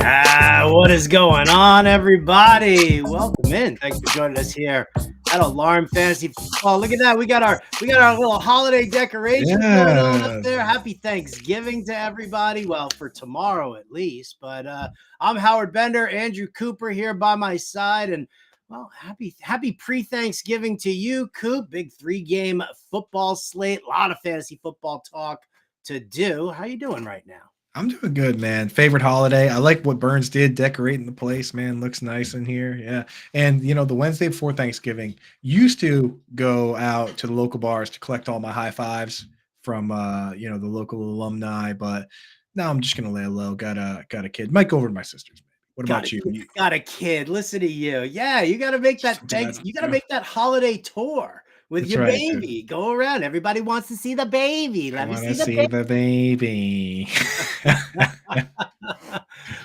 What is going on, everybody? Welcome in. Thanks for joining us here at Alarm Fantasy Football. Look at that. We got our little holiday decorations going on up there. Happy Thanksgiving to everybody. Well, for tomorrow at least. But I'm Howard Bender, Andrew Cooper here by my side, and well, happy pre-Thanksgiving to you, Coop. Big 3-game football slate. A lot of fantasy football talk to do. How you doing right now? I'm doing good, man. Favorite holiday. I like what Burns did decorating the place, man. Looks nice in here. Yeah. And, the Wednesday before Thanksgiving, used to go out to the local bars to collect all my high fives from, the local alumni. But now I'm just going to lay low. Got a kid. Might go over to my sister's. What about you? Got a kid. Listen to you. Yeah, you got to make that You got to make that holiday tour with your baby. Dude. Go around. Everybody wants to see the baby. Let me see the baby.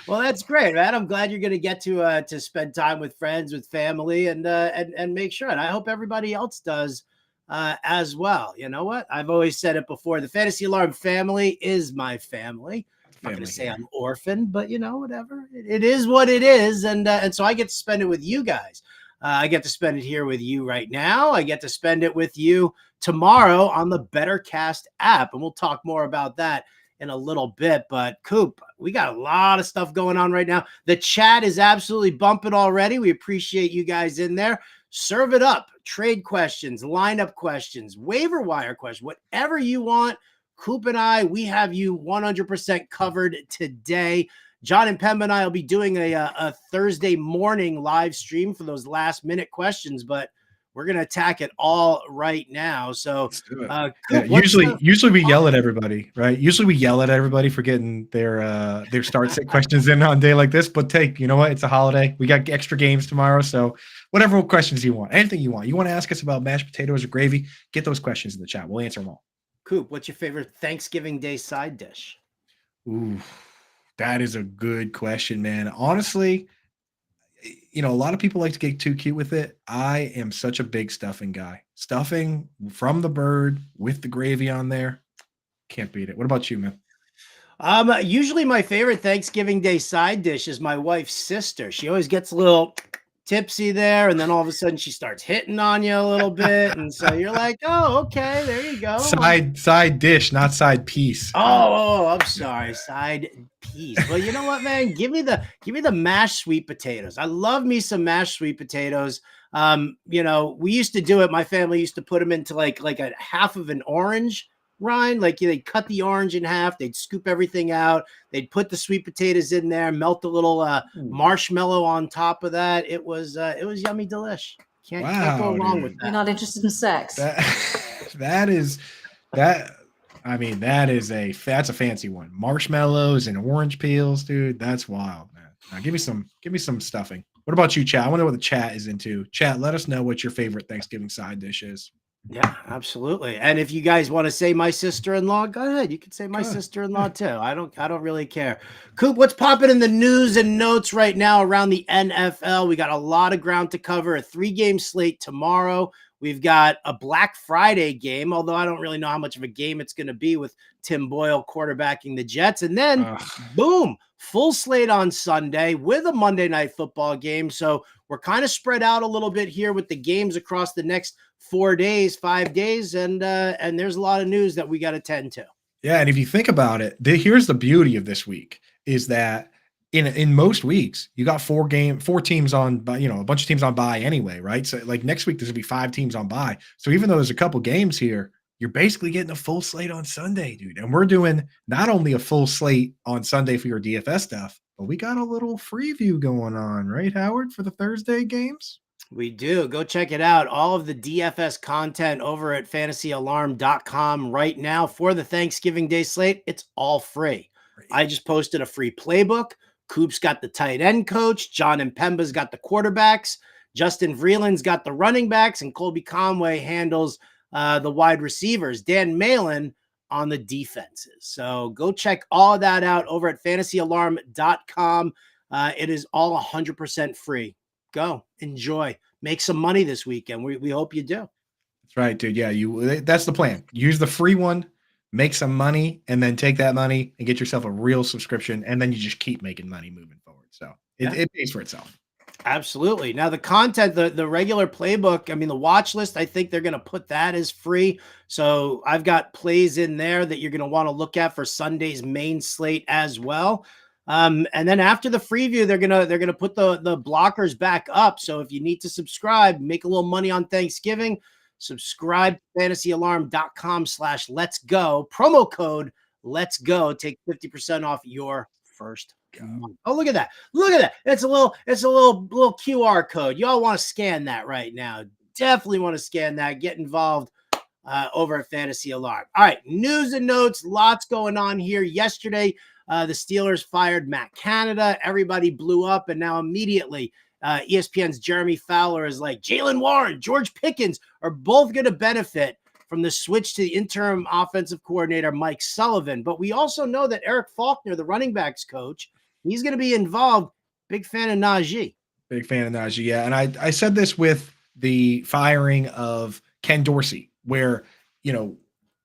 Well, that's great, man. I'm glad you're going to get to spend time with friends, with family, and make sure. And I hope everybody else does as well. You know what? I've always said it before. The Fantasy Alarm family is my family. I'm not going to say I'm orphan, but whatever. It is what it is, and so I get to spend it with you guys. I get to spend it here with you right now. I get to spend it with you tomorrow on the BetterCast app, and we'll talk more about that in a little bit. But Coop, we got a lot of stuff going on right now. The chat is absolutely bumping already. We appreciate you guys in there. Serve it up. Trade questions, lineup questions, waiver wire questions, whatever you want. Coop and I, we have you 100% covered today. John and Pemba and I will be doing a Thursday morning live stream for those last minute questions, but we're going to attack it all right now. So Coop, usually we yell at everybody, right? Usually we yell at everybody for getting their start set questions in on a day like this, but you know what? It's a holiday. We got extra games tomorrow. So whatever questions you want, anything you want to ask us about mashed potatoes or gravy, get those questions in the chat. We'll answer them all. Coop, what's your favorite Thanksgiving Day side dish? Ooh, that is a good question, man. Honestly, a lot of people like to get too cute with it. I am such a big stuffing guy. Stuffing from the bird with the gravy on there. Can't beat it. What about you, man? Usually my favorite Thanksgiving Day side dish is my wife's sister. She always gets a little tipsy there, and then all of a sudden she starts hitting on you a little bit, and so you're like, oh, okay, there you go. Side dish, not side piece. Oh, I'm sorry, side piece. Well, you know what, man? Give me the mashed sweet potatoes. I love me some mashed sweet potatoes. We used to do it. My family used to put them into like a half of an orange rind. Like they'd cut the orange in half, they'd scoop everything out, they'd put the sweet potatoes in there, melt a little marshmallow on top of that. It was yummy delish. Can't go wrong with that. You're not interested in sex. That's a fancy one. Marshmallows and orange peels, dude. That's wild, man. Now give me some stuffing. What about you, chat? I wonder what the chat is into. Chat, let us know what your favorite Thanksgiving side dish is. Yeah, absolutely. And if you guys want to say my sister-in-law, go ahead. You can say my sister-in-law too. I don't really care. Coop, what's popping in the news and notes right now around the NFL? We got a lot of ground to cover. A 3-game slate tomorrow. We've got a Black Friday game, although I don't really know how much of a game it's going to be with Tim Boyle quarterbacking the Jets. And then, boom, full slate on Sunday with a Monday Night Football game. So we're kind of spread out a little bit here with the games across the next 5 days. And there's a lot of news that we got to tend to. Yeah, and if you think about it, here's the beauty of this week is that in most weeks, you got 4 teams on, a bunch of teams on bye anyway, right? So like next week, there's gonna be 5 teams on bye. So even though there's a couple games here, you're basically getting a full slate on Sunday, dude. And we're doing not only a full slate on Sunday for your DFS stuff, but we got a little free view going on, right, Howard, for the Thursday games? We do. Go check it out. All of the DFS content over at fantasyalarm.com right now for the Thanksgiving Day slate. It's all free. I just posted a free playbook. Coop's got the tight end coach. John and Pemba's got the quarterbacks. Justin Vreeland's got the running backs. And Colby Conway handles the wide receivers. Dan Malin on the defenses. So go check all of that out over at fantasyalarm.com. It is all 100% free. Go enjoy, make some money this weekend. We hope you do. That's right, dude. Yeah, that's the plan. Use the free one, make some money, and then take that money and get yourself a real subscription, and then you just keep making money moving forward. So it pays for itself. Absolutely. Now the content, the regular playbook, I mean, the watch list, I think they're going to put that as free. So I've got plays in there that you're going to want to look at for Sunday's main slate as well. And then after the free view, they're gonna put the blockers back up. So if you need to subscribe, make a little money on Thanksgiving, subscribe to fantasyalarm.com/let's go. Promo code let's go. Take 50% off your first month. Oh, look at that. Look at that. It's a little QR code. Y'all want to scan that right now. Definitely want to scan that. Get involved over at Fantasy Alarm. All right. News and notes. Lots going on here. Yesterday, the Steelers fired Matt Canada. Everybody blew up. And now immediately ESPN's Jeremy Fowler is like, Jaylen Warren, George Pickens are both going to benefit from the switch to the interim offensive coordinator, Mike Sullivan. But we also know that Eric Faulkner, the running backs coach, he's going to be involved. Big fan of Najee. Big fan of Najee, yeah. And I said this with the firing of Ken Dorsey, where,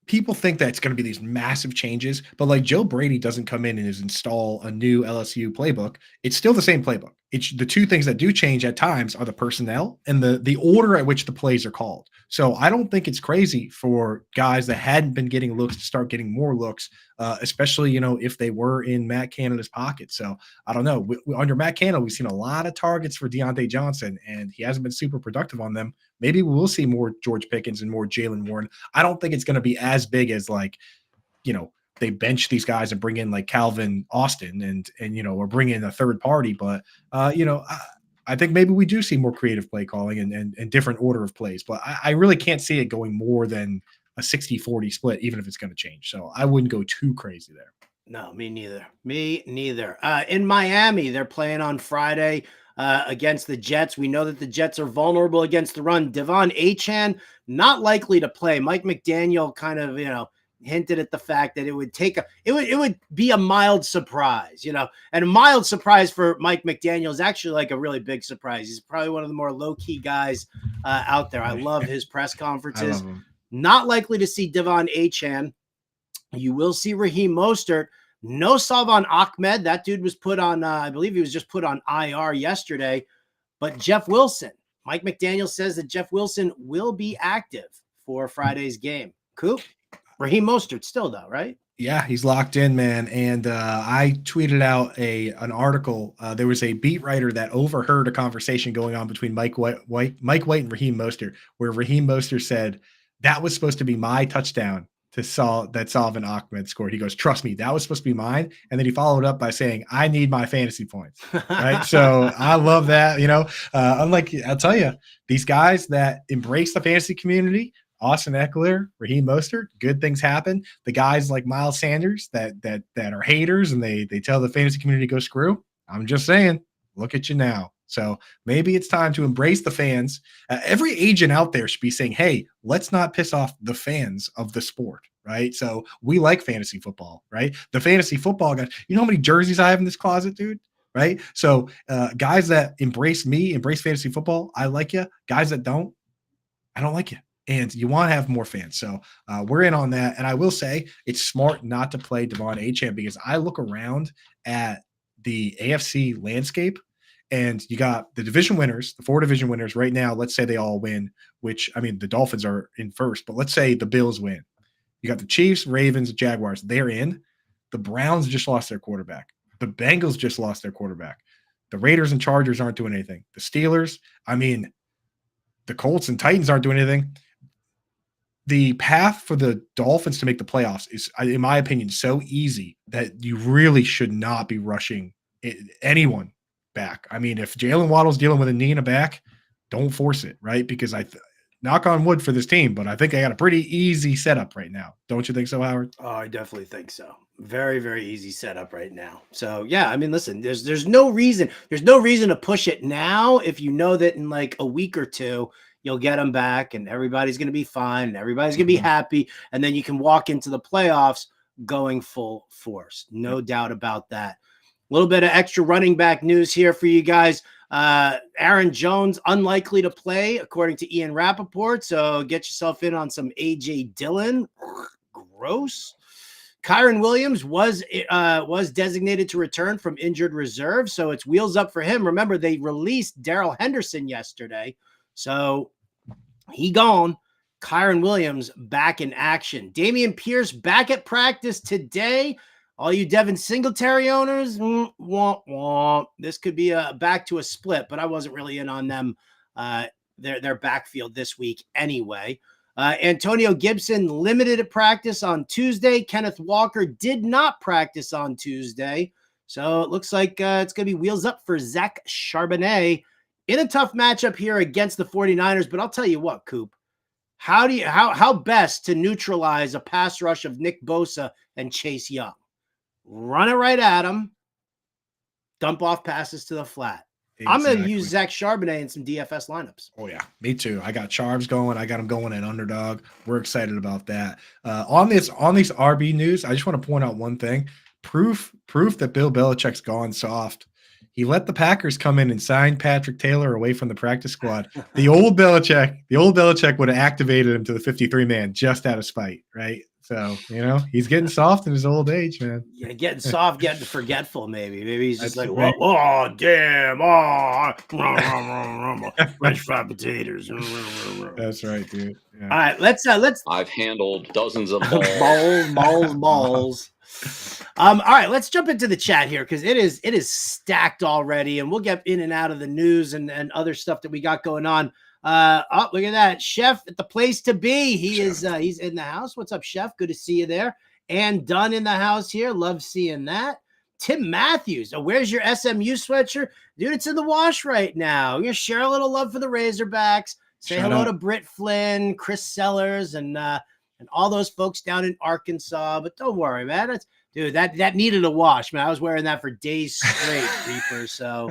people think that it's going to be these massive changes, but like Joe Brady doesn't come in and install a new LSU playbook. It's still the same playbook. It's the two things that do change at times are the personnel and the order at which the plays are called. So I don't think it's crazy for guys that hadn't been getting looks to start getting more looks, especially, if they were in Matt Canada's pocket. So I don't know. Under Matt Canada, we've seen a lot of targets for Deontay Johnson, and he hasn't been super productive on them. Maybe we will see more George Pickens and more Jaylen Warren. I don't think it's going to be as big as they bench these guys and bring in like Calvin Austin and or bring in a third party. But, I think maybe we do see more creative play calling and different order of plays, but I really can't see it going more than a 60-40 split, even if it's going to change. So I wouldn't go too crazy there. No, me neither. In Miami, they're playing on Friday against the Jets. We know that the Jets are vulnerable against the run. Devon Achane, not likely to play. Mike McDaniel kind of, hinted at the fact that it would be a mild surprise, and a mild surprise for Mike McDaniel is actually like a really big surprise. He's probably one of the more low-key guys out there. I love his press conferences. Not likely to see Devon Achane. You will see Raheem Mostert. No Salvon Ahmed. That dude was put on, I believe he was just put on IR yesterday. But Jeff Wilson. Mike McDaniel says that Jeff Wilson will be active for Friday's game. Coop? Raheem Mostert still, though, right? Yeah, he's locked in, man. And I tweeted out an article. There was a beat writer that overheard a conversation going on between Mike White and Raheem Mostert, where Raheem Mostert said, that was supposed to be my touchdown that Salvon Ahmed scored. He goes, trust me, that was supposed to be mine. And then he followed up by saying, I need my fantasy points. Right. So I love that. Unlike, I'll tell you, these guys that embrace the fantasy community, Austin Eckler, Raheem Mostert, good things happen. The guys like Miles Sanders that are haters and they tell the fantasy community to go screw. I'm just saying, look at you now. So maybe it's time to embrace the fans. Every agent out there should be saying, hey, let's not piss off the fans of the sport, right? So we like fantasy football, right? The fantasy football guys, you know how many jerseys I have in this closet, dude? Right? So guys that embrace fantasy football, I like you. Guys that don't, I don't like you. And you want to have more fans. So we're in on that. And I will say it's smart not to play Devon Achane because I look around at the AFC landscape and you got the division winners, the 4 division winners right now. Let's say they all win, which I mean, the Dolphins are in first, but let's say the Bills win. You got the Chiefs, Ravens, Jaguars. They're in. The Browns just lost their quarterback. The Bengals just lost their quarterback. The Raiders and Chargers aren't doing anything. The Steelers, the Colts and Titans aren't doing anything. The path for the Dolphins to make the playoffs is, in my opinion, so easy that you really should not be rushing anyone back. I mean, if Jalen Waddle's dealing with a knee and a back, don't force it, right? Because knock on wood for this team, but I think I got a pretty easy setup right now. Don't you think so, Howard? Oh, I definitely think so. Very, very easy setup right now. So yeah, I mean, listen, there's no reason to push it now if you know that in like a week or two you'll get them back and everybody's going to be fine and everybody's going to be happy. And then you can walk into the playoffs going full force. No doubt about that. A little bit of extra running back news here for you guys. Aaron Jones, unlikely to play, according to Ian Rappaport. So get yourself in on some A.J. Dillon. Gross. Kyron Williams was designated to return from injured reserve, so it's wheels up for him. Remember, they released Darrell Henderson yesterday, so he gone. Kyron Williams back in action. Dameon Pierce back at practice today. All you Devin Singletary owners, womp, womp. This could be back to a split, but I wasn't really in on them. Their backfield this week anyway. Antonio Gibson limited at practice on Tuesday. Kenneth Walker did not practice on Tuesday. So it looks like it's going to be wheels up for Zach Charbonnet in a tough matchup here against the 49ers. But I'll tell you what, Coop, how best to neutralize a pass rush of Nick Bosa and Chase Young? Run it right at him. Dump off passes to the flat. Exactly. I'm going to use Zach Charbonnet in some DFS lineups. Oh, yeah. Me too. I got Charbs going. I got him going at underdog. We're excited about that. On these RB news, I just want to point out one thing. Proof that Bill Belichick's gone soft. He let the Packers come in and sign Patrick Taylor away from the practice squad. The old Belichick would have activated him to the 53-man just out of spite, right? So, he's getting soft in his old age, man. Yeah, getting soft, getting forgetful, maybe. Maybe he's just right. Oh, damn. Oh, fresh fried potatoes. That's right, dude. Yeah. All right, let's. I've handled dozens of balls. All right, let's jump into the chat here because it is stacked already, and we'll get in and out of the news and other stuff that we got going on. Oh, look at that. Chef at the place to be. He's in the house. What's up, Chef? Good to see you there. And Dunn in the house here. Love seeing that. Tim Matthews. Oh, where's your SMU sweatshirt? Dude, it's in the wash right now. We're going to share a little love for the Razorbacks. Say hello to Britt Flynn, Chris Sellers, and all those folks down in Arkansas. But don't worry, man. That needed a wash, man. I was wearing that for days straight, Reaper. So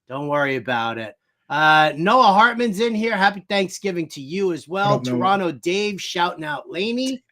don't worry about it. Noah Hartman's in here. Happy Thanksgiving to you as well. Toronto Dave shouting out Laney.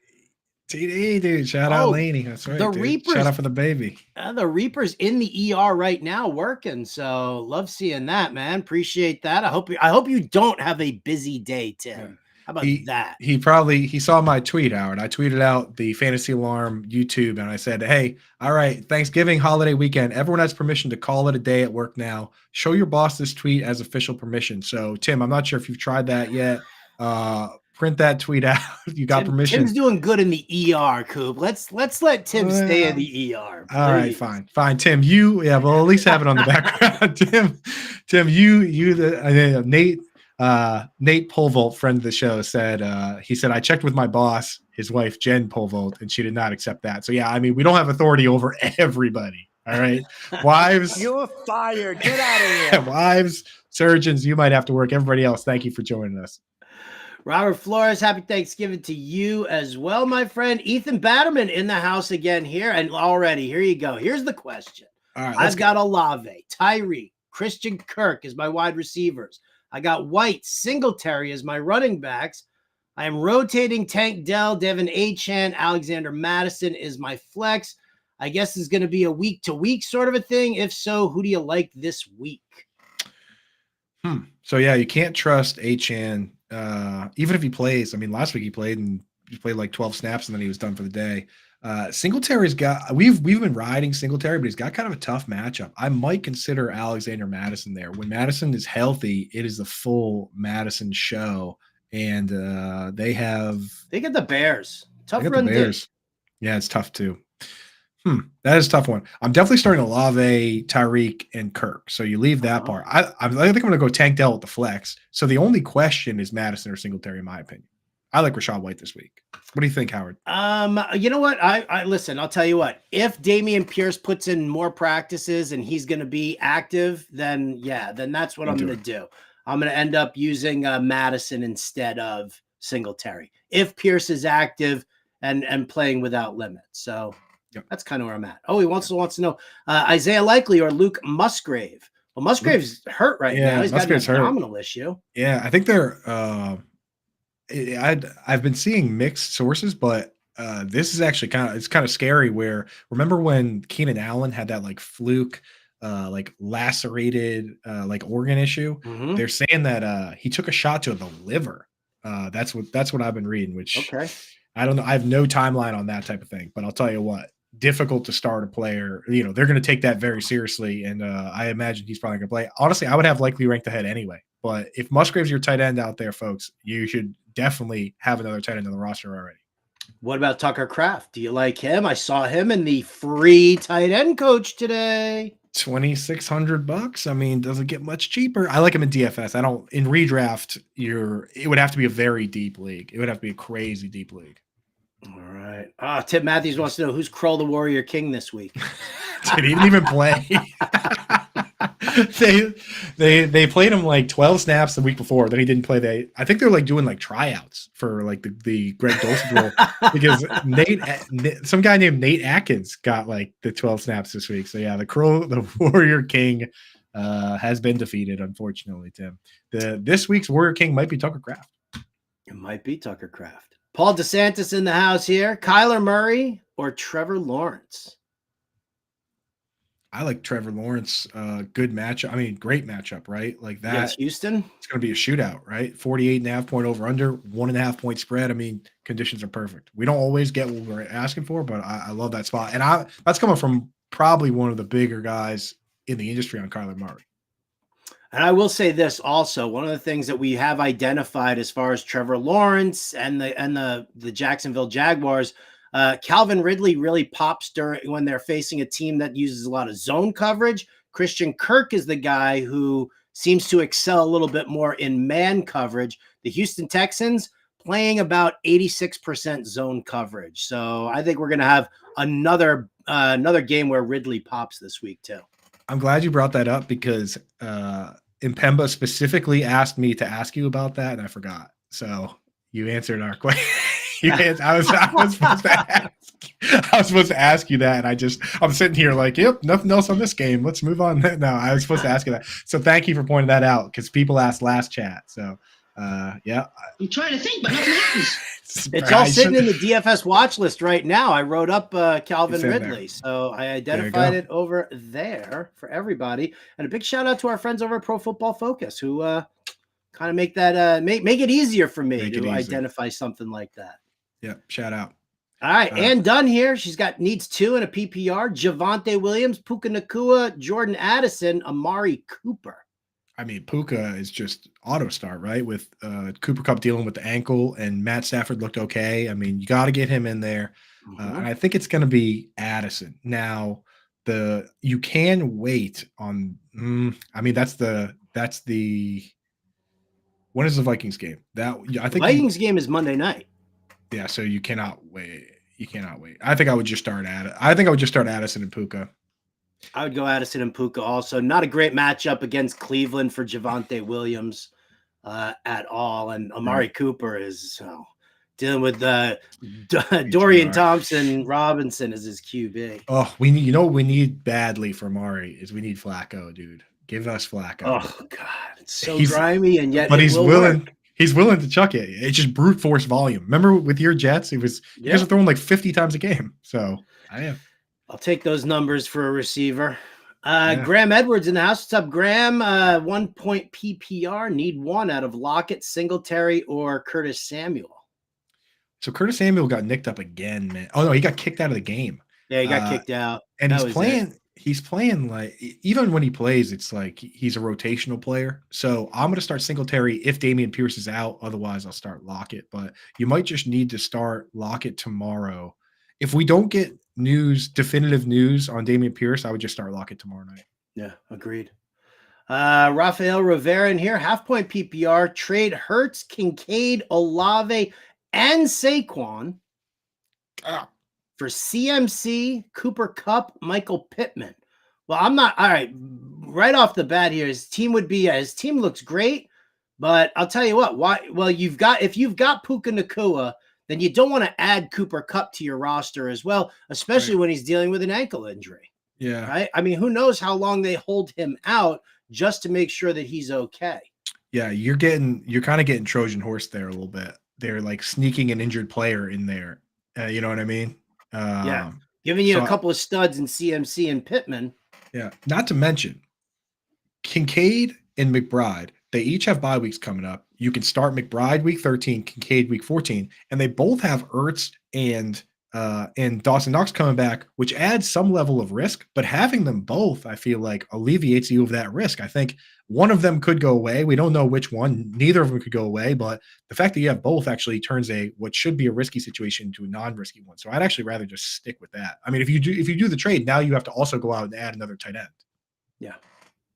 TD, dude. Shout out Laney. That's right. The Reapers. Shout out for the baby. The Reaper's in the ER right now working. So love seeing that, man. Appreciate that. I hope you don't have a busy day, Tim. Yeah. How about that? He saw my tweet, Howard. I tweeted out the Fantasy Alarm YouTube and I said, hey, all right, Thanksgiving holiday weekend. Everyone has permission to call it a day at work now. Show your boss this tweet as official permission. So, Tim, I'm not sure if you've tried that yet. Print that tweet out. You got permission. Tim's doing good in the ER, Coop. Let's let Tim stay in the ER. Please. All right, fine. Tim, we'll at least have it on the background. Tim, Nate Polvolt, friend of the show, said he said I checked with my boss, his wife Jen Polvolt, and she did not accept that. So yeah, I mean we don't have authority over everybody. All right, wives, you're fired. Get out of here. Wives, surgeons, you might have to work. Everybody else, thank you for joining us. Robert Flores, happy Thanksgiving to you as well, my friend. Ethan Batterman in the house again here, and already here you go. Here's the question. All right, I've got Olave, Tyreek, Christian Kirk as my wide receivers. I got White, Singletary as my running backs. I am rotating Tank Dell, Devin Achane, Alexander Madison is my flex. I guess it's going to be a week-to-week sort of a thing. If so, who do you like this week? So, yeah, you can't trust Achane, even if he plays. I mean, last week he played like 12 snaps and then he was done for the day. Singletary's got we've been riding Singletary, but he's got kind of a tough matchup. I might consider Alexander Madison there. When Madison is healthy, it is the full Madison show, and they get the Bears. Tough run. Yeah, it's tough too. That is a tough one. I'm definitely starting Olave, Tyreek, and Kirk. So you leave that part. I think I'm going to go Tank Dell with the flex. So the only question is Madison or Singletary, in my opinion. I like Rachaad White this week. What do you think, Howard? You know what? I listen, I'll tell you what. If Dameon Pierce puts in more practices and he's going to be active, then that's what I'm going to do. I'm going to end up using Madison instead of Singletary. If Pierce is active and playing without limit. So that's kind of where I'm at. Oh, he wants to know Isaiah Likely or Luke Musgrave. Well, Musgrave's hurt right now. He's got an abdominal issue. Yeah, I think they're I've been seeing mixed sources, but this is actually kind of scary. Where remember when Keenan Allen had that like fluke, like lacerated, like organ issue? Mm-hmm. They're saying that he took a shot to the liver. That's what I've been reading. Which I don't know. I have no timeline on that type of thing, but I'll tell you what, difficult to start a player. You know, they're going to take that very seriously, and I imagine he's probably going to play. Honestly, I would have likely ranked ahead anyway. But if Musgrave's your tight end out there, folks, you should definitely have another tight end on the roster already. What about Tucker Kraft? Do you like him? I saw him in the free tight end coach today. $2,600. I mean, doesn't get much cheaper. I like him in DFS. I don't in redraft. It would have to be a very deep league. It would have to be a crazy deep league. All right. Tim Matthews wants to know who's Krull the Warrior King this week. Dude, he didn't even play. they played him like 12 snaps the week before. Then he didn't play. I think they're like doing like tryouts for like the Greg Dulcich role because some guy named Nate Atkins got like the 12 snaps this week. So yeah, the Warrior King has been defeated, unfortunately, Tim. This week's Warrior King might be Tucker Kraft. It might be Tucker Kraft. Paul DeSantis in the house here. Kyler Murray or Trevor Lawrence? I like Trevor Lawrence. Good matchup. I mean, great matchup, right? Like that. Against Houston? It's going to be a shootout, right? 48.5 point over under, 1.5 point spread. I mean, conditions are perfect. We don't always get what we're asking for, but I love that spot. And that's coming from probably one of the bigger guys in the industry on Kyler Murray. And I will say this also, one of the things that we have identified as far as Trevor Lawrence and the Jacksonville Jaguars, Calvin Ridley really pops when they're facing a team that uses a lot of zone coverage. Christian Kirk is the guy who seems to excel a little bit more in man coverage. The Houston Texans playing about 86% zone coverage. So I think we're going to have another game where Ridley pops this week too. I'm glad you brought that up because Impemba specifically asked me to ask you about that, and I forgot. So you answered our question. I was supposed to ask you that, and I'm sitting here like, yep, nothing else on this game. Let's move on. No, I was supposed to ask you that. So thank you for pointing that out because people asked last chat. So yeah, I'm trying to think, but nothing happens. It's all sitting in the DFS watch list right now. I wrote up Calvin Ridley, so I identified it over there for everybody. And a big shout out to our friends over at Pro Football Focus who kind of make that make it easier for me to identify something like that. Yeah, shout out. All right, Ann Dunn here. She's needs 2 in a PPR. Javonte Williams, Puka Nacua, Jordan Addison, Amari Cooper. I mean, Puka is just auto start, right? With Cooper Kupp dealing with the ankle and Matt Stafford looked okay. I mean, you got to get him in there. And I think it's going to be Addison. Now, you can wait on I mean, that's the when is the Vikings game? I think the Vikings game is Monday night. Yeah, so you cannot wait. You cannot wait. I think I would just start Addison and Puka. I would go Addison and Puka also. Not a great matchup against Cleveland for Javonte Williams at all. And Amari Cooper is dealing with Dorian Thompson Robinson as his QB. Oh, we need what we need badly for Amari is we need Flacco, dude. Give us Flacco. Oh God, it's so grimy and yet he's willing. Work. He's willing to chuck it. It's just brute force volume. Remember with your Jets, you guys are throwing like 50 times a game. So I'll take those numbers for a receiver. Graham Edwards in the house. What's up, Graham? 1 point PPR. Need 1 out of Lockett, Singletary, or Curtis Samuel. So Curtis Samuel got nicked up again, man. Oh no, he got kicked out of the game. Yeah, he got kicked out. And he's playing like, even when he plays, it's like he's a rotational player. So I'm going to start Singletary if Dameon Pierce is out. Otherwise, I'll start Lockett. But you might just need to start Lockett tomorrow. If we don't get definitive news on Dameon Pierce, I would just start Lockett tomorrow night. Yeah, agreed. Rafael Rivera in here, 0.5 point PPR. Trade Hurts, Kincaid, Olave, and Saquon for CMC, Cooper Kupp, Michael Pittman. Well, I'm not all right. Right off the bat here, his team looks great, but I'll tell you what. Why? Well, if you've got Puka Nacua, then you don't want to add Cooper Kupp to your roster as well, especially when he's dealing with an ankle injury. Yeah. Right. I mean, who knows how long they hold him out just to make sure that he's okay. Yeah, you're kind of getting Trojan horse there a little bit. They're like sneaking an injured player in there. You know what I mean? Giving you a couple of studs in CMC and Pittman. Yeah, not to mention Kincaid and McBride. They each have bye weeks coming up. You can start McBride week 13, Kincaid week 14, and they both have Ertz and Dawson Knox coming back, which adds some level of risk. But having them both, I feel like, alleviates you of that risk. I think one of them could go away. We don't know which one. Neither of them could go away. But the fact that you have both actually turns what should be a risky situation to a non-risky one. So I'd actually rather just stick with that. I mean, if you do the trade, now you have to also go out and add another tight end. Yeah.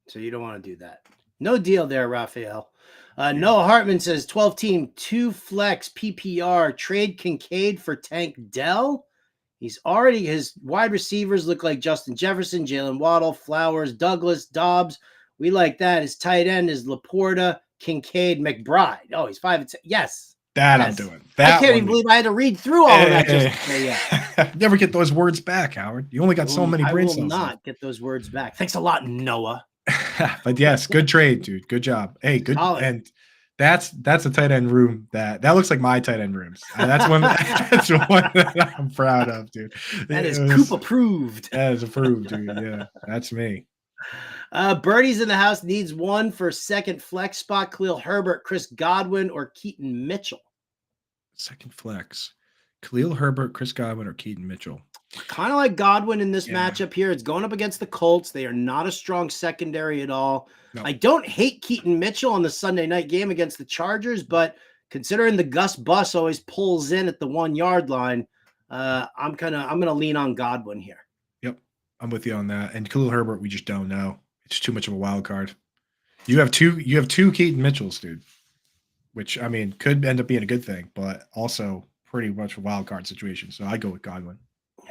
So you don't want to do that. No deal there, Raphael. Noah Hartman says 12-team, 2 flex PPR, trade Kincaid for Tank Dell. His wide receivers look like Justin Jefferson, Jalen Waddle, Flowers, Douglas, Dobbs. We like that. His tight end is Laporta, Kincaid, McBride. Oh, he's 5 and 6. Yes. That yes. I'm doing. That I can't even believe I had to read through all of that just to say yeah. Never get those words back, Howard. You only got so many brain cells. I will not get those words back. Thanks a lot, Noah. But yes, good trade, dude. Good job. Hey, good. Solid. And that's a tight end room that looks like my tight end rooms. That's one that I'm proud of, dude. That is Coop approved. That is approved, dude. Yeah, that's me. Birdie's in the house needs one for second flex spot. Khalil Herbert, Chris Godwin, or Keaton Mitchell. Second flex. Khalil Herbert, Chris Godwin, or Keaton Mitchell. Kind of like Godwin in this matchup here. It's going up against the Colts. They are not a strong secondary at all. No. I don't hate Keaton Mitchell on the Sunday night game against the Chargers, but considering the Gus Bus always pulls in at the 1 yard line, I'm going to lean on Godwin here. Yep. I'm with you on that. And Khalil Herbert, we just don't know. It's too much of a wild card. You have two Keaton Mitchells, dude, which I mean could end up being a good thing, but also pretty much a wild card situation. So I go with Godwin.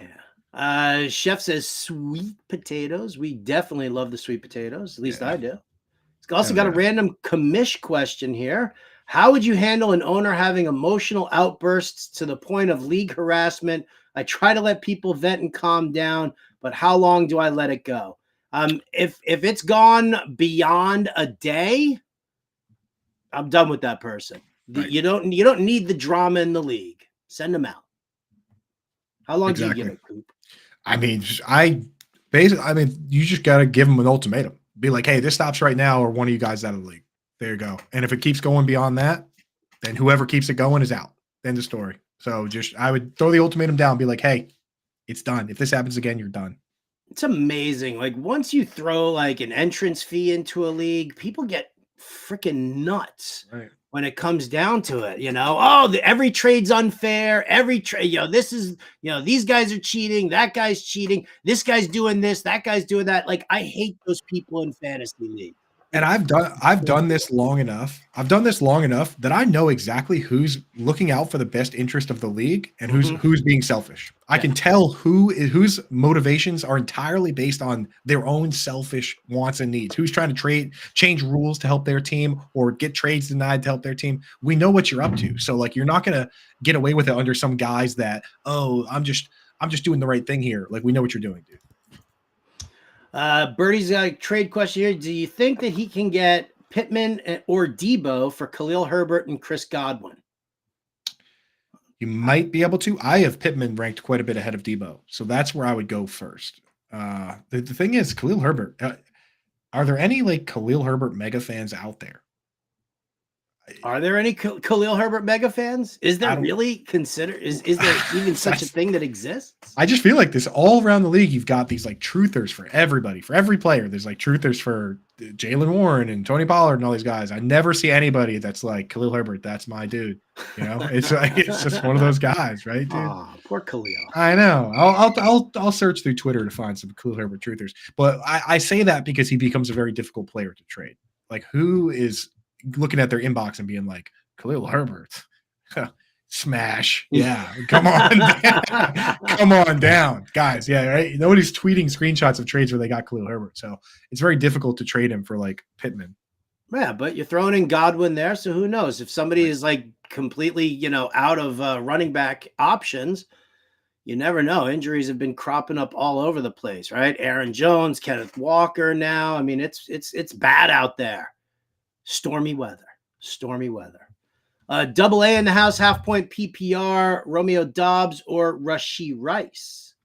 Yeah. Chef says sweet potatoes. We definitely love the sweet potatoes. At least I do. It's also got a random commish question here. How would you handle an owner having emotional outbursts to the point of league harassment? I try to let people vent and calm down, but how long do I let it go? If it's gone beyond a day, I'm done with that person. Right. You don't need the drama in the league. Send them out. How long do you give it, Coop? I mean, you just got to give them an ultimatum. Be like, hey, this stops right now, or one of you guys out of the league. There you go. And if it keeps going beyond that, then whoever keeps it going is out. End of story. So I would throw the ultimatum down, be like, hey, it's done. If this happens again, you're done. It's amazing. Like once you throw like an entrance fee into a league, people get freaking nuts. Right. When it comes down to it, every trade's unfair. Every trade, this is, these guys are cheating. That guy's cheating. This guy's doing this. That guy's doing that. Like, I hate those people in fantasy league. And I've done this long enough. I've done this long enough that I know exactly who's looking out for the best interest of the league and who's being selfish. I can tell whose motivations are entirely based on their own selfish wants and needs. Who's trying to change rules to help their team or get trades denied to help their team. We know what you're up to. So like you're not gonna get away with it under some guys that, I'm just doing the right thing here. Like we know what you're doing, dude. Birdie's got a trade question here. Do you think that he can get Pittman or Debo for Khalil Herbert and Chris Godwin? You might be able to. I have Pittman ranked quite a bit ahead of Debo, so that's where I would go first. The thing is, Khalil Herbert. Are there any like Khalil Herbert mega fans out there? Are there any Khalil Herbert mega fans? Is there really is there even such a thing that exists? I just feel like this all around the league. You've got these like truthers for everybody, for every player. There's like truthers for Jalen Warren and Tony Pollard and all these guys. I never see anybody that's like Khalil Herbert. That's my dude. It's like it's just one of those guys, right, dude? Oh, poor Khalil. I know. I'll search through Twitter to find some Khalil Herbert truthers. But I say that because he becomes a very difficult player to trade. Like who is looking at their inbox and being like, Khalil Herbert, smash. Yeah, come on down. Come on down, guys. Yeah, right. Nobody's tweeting screenshots of trades where they got Khalil Herbert. So it's very difficult to trade him for like Pittman. Yeah, but you're throwing in Godwin there. So who knows if somebody is like completely, out of running back options, you never know. Injuries have been cropping up all over the place, right? Aaron Jones, Kenneth Walker now. I mean, it's bad out there. Stormy weather. Double A in the house, half point PPR, Romeo Dobbs or Rashee Rice.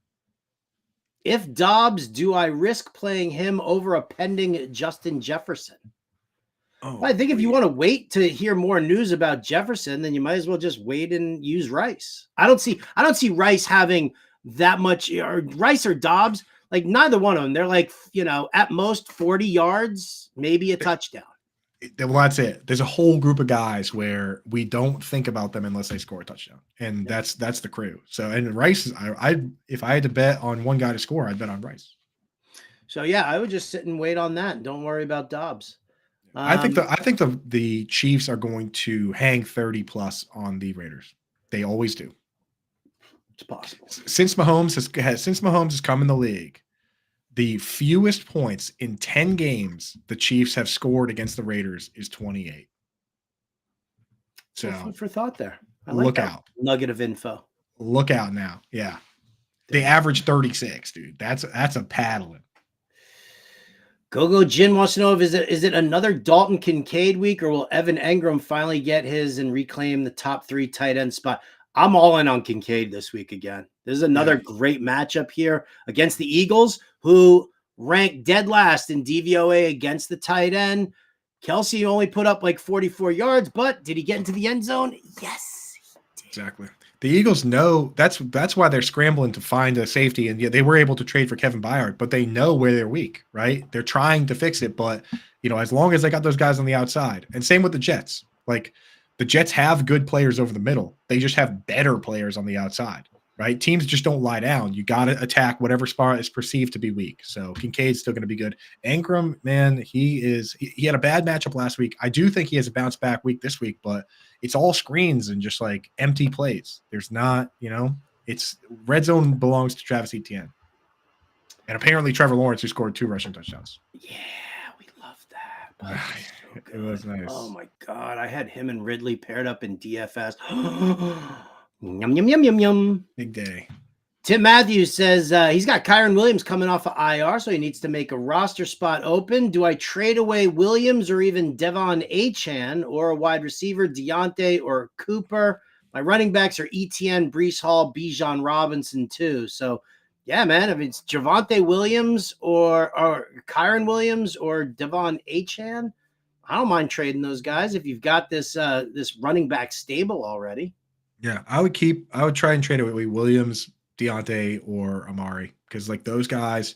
If Dobbs, do I risk playing him over a pending Justin Jefferson? Well, I think if you want to wait to hear more news about Jefferson, then you might as well just wait and use Rice. I don't see Rice having that much, or Rice or Dobbs, like neither one of them. They're like, at most 40 yards, maybe a touchdown. Well, that's it. There's a whole group of guys where we don't think about them unless they score a touchdown, and that's the crew. So, and Rice, if I had to bet on one guy to score, I'd bet on Rice. So yeah, I would just sit and wait on that. Don't worry about Dobbs. I think the Chiefs are going to hang 30 plus on the Raiders. They always do. It's possible. Since Mahomes has come in the league, the fewest points in 10 games the Chiefs have scored against the Raiders is 28. So food for thought there. I like look that out. Nugget of info. Look out now. Yeah. They average 36, dude. That's a paddling. Gogo Jin wants to know is it another Dalton Kincaid week, or will Evan Engram finally get his and reclaim the top 3 tight end spot? I'm all in on Kincaid this week again. This is another great matchup here against the Eagles, who rank dead last in DVOA against the tight end. Kelsey only put up like 44 yards, but did he get into the end zone? Yes, he did. Exactly. The Eagles know that's why they're scrambling to find a safety, and they were able to trade for Kevin Byard, but they know where they're weak, right? They're trying to fix it, but as long as they got those guys on the outside, and same with the Jets. Like the Jets have good players over the middle, they just have better players on the outside, right? Teams just don't lie down. You got to attack whatever spot is perceived to be weak. So Kincaid's still going to be good. Engram, man, he had a bad matchup last week. I do think he has a bounce back week this week, but it's all screens and just like empty plays. There's not, it's red zone belongs to Travis Etienne. And apparently Trevor Lawrence, who scored 2 rushing touchdowns. Yeah, we love that. It was nice. Oh my God. I had him and Ridley paired up in DFS. Yum, yum, yum, yum, yum. Big day. Tim Matthews says he's got Kyron Williams coming off of IR, so he needs to make a roster spot open. Do I trade away Williams or even Devon Achane, or a wide receiver, Deontay or Cooper? My running backs are Etienne, Breece Hall, Bijan Robinson too. So, yeah, man, if it's Javonte Williams or Kyron Williams or Devon Achane, I don't mind trading those guys if you've got this running back stable already. Yeah, I would try and trade away Williams, Deontay, or Amari, because like those guys,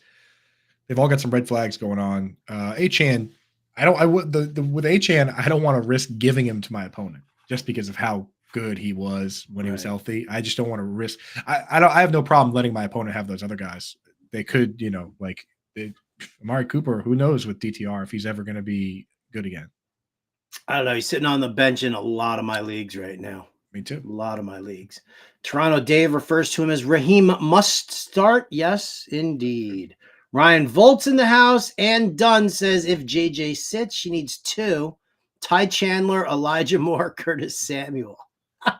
they've all got some red flags going on. Achane, with Achane, I don't want to risk giving him to my opponent just because of how good he was when he was healthy. I just don't want to risk. I have no problem letting my opponent have those other guys. They could, Amari Cooper, who knows with DTR if he's ever going to be good again. I don't know. He's sitting on the bench in a lot of my leagues right now. Me too. A lot of my leagues. Toronto Dave refers to him as Raheem must start. Yes, indeed. Ryan Volt's in the house. And Dunn says if JJ sits, she needs 2. Ty Chandler, Elijah Moore, Curtis Samuel.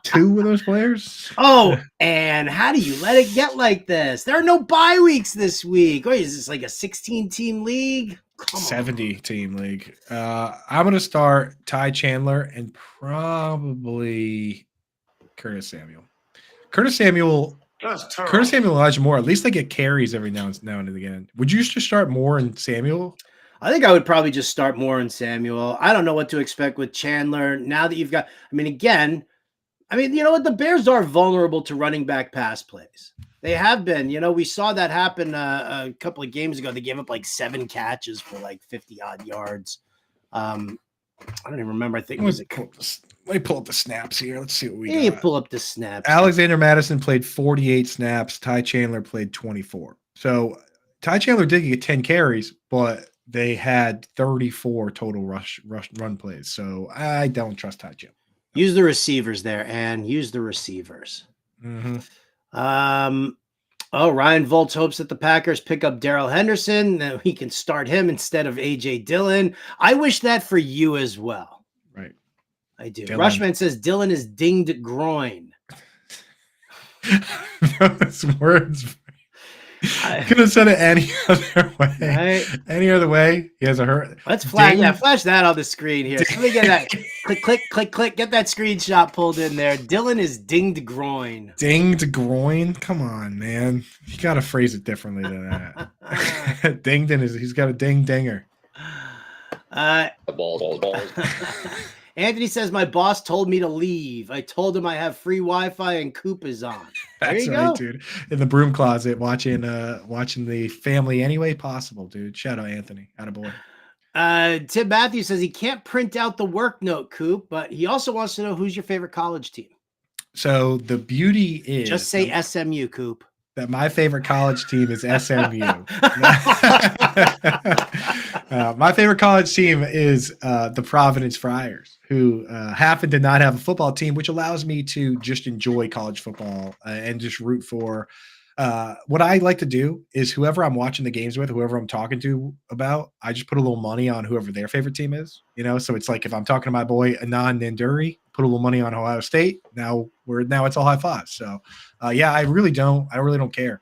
2 of those players? Oh, and how do you let it get like this? There are no bye weeks this week. Wait, is this like a 16-team league? 70-team league. I'm going to start Ty Chandler and probably Curtis Samuel. Curtis Samuel, Elijah Moore, at least they get carries every now and again. Would you just start Moore and Samuel? I think I would probably just start Moore and Samuel. I don't know what to expect with Chandler. Now that you've got, you know what? The Bears are vulnerable to running back pass plays. They have been. We saw that happen a couple of games ago. They gave up like 7 catches for like 50-odd yards. I don't even remember. I think it was let me pull up the snaps here. Let's see what we got. You pull up the snaps. Alexander Madison played 48 snaps. Ty Chandler played 24. So Ty Chandler did get 10 carries, but they had 34 total run plays. So I don't trust Ty Chandler. Use the receivers there, and use the receivers. Mm-hmm. Ryan Voltz hopes that the Packers pick up Darrell Henderson, that he can start him instead of A.J. Dillon. I wish that for you as well. Right. I do. Dillon. Rushman says Dillon is dinged groin. Those words. I could have said it any other way. Right? Any other way. He has a hurt. Let's flash that on the screen here. So let me get that. click. Get that screenshot pulled in there. Dillon is dinged groin. Dinged groin? Come on, man. You got to phrase it differently than that. Dinged he's got a ding dinger. Balls. Anthony says, my boss told me to leave. I told him I have free Wi-Fi and Coop is on. There That's you right, go. dude. In the broom closet, watching the family any way possible, dude. Shout out Anthony. Attaboy. Tim Matthews says he can't print out the work note, Coop, but he also wants to know who's your favorite college team. So the beauty is just say SMU, Coop. That my favorite college team is SMU. My favorite college team is the Providence Friars, who happen to not have a football team, which allows me to just enjoy college football and just root for. What I like to do is whoever I'm watching the games with, whoever I'm talking to about, I just put a little money on whoever their favorite team is. So it's like if I'm talking to my boy Anand Nanduri, put a little money on Ohio State. Now it's all high fives. So yeah, I really don't care.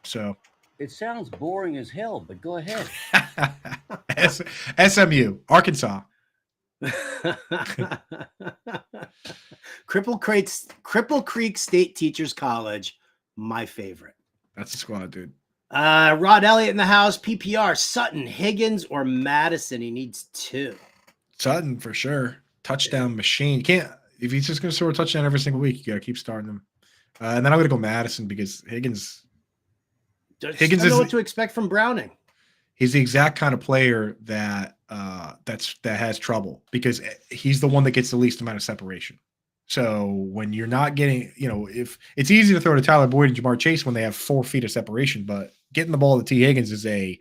So It sounds boring as hell, but go ahead. SMU, Arkansas. Cripple Creek State Teachers College, my favorite. That's the squad, dude. Rod Elliott in the house. PPR, Sutton, Higgins, or Madison. He needs 2. Sutton for sure. Touchdown machine. You can't, if he's just going to score a touchdown every single week, you got to keep starting him. And then I'm going to go Madison because Higgins is know what to expect from Browning. He's the exact kind of player that has trouble because he's the one that gets the least amount of separation. So when you're not getting, if it's easy to throw to Tyler Boyd and Jamar Chase when they have 4 feet of separation, but getting the ball to T. Higgins is you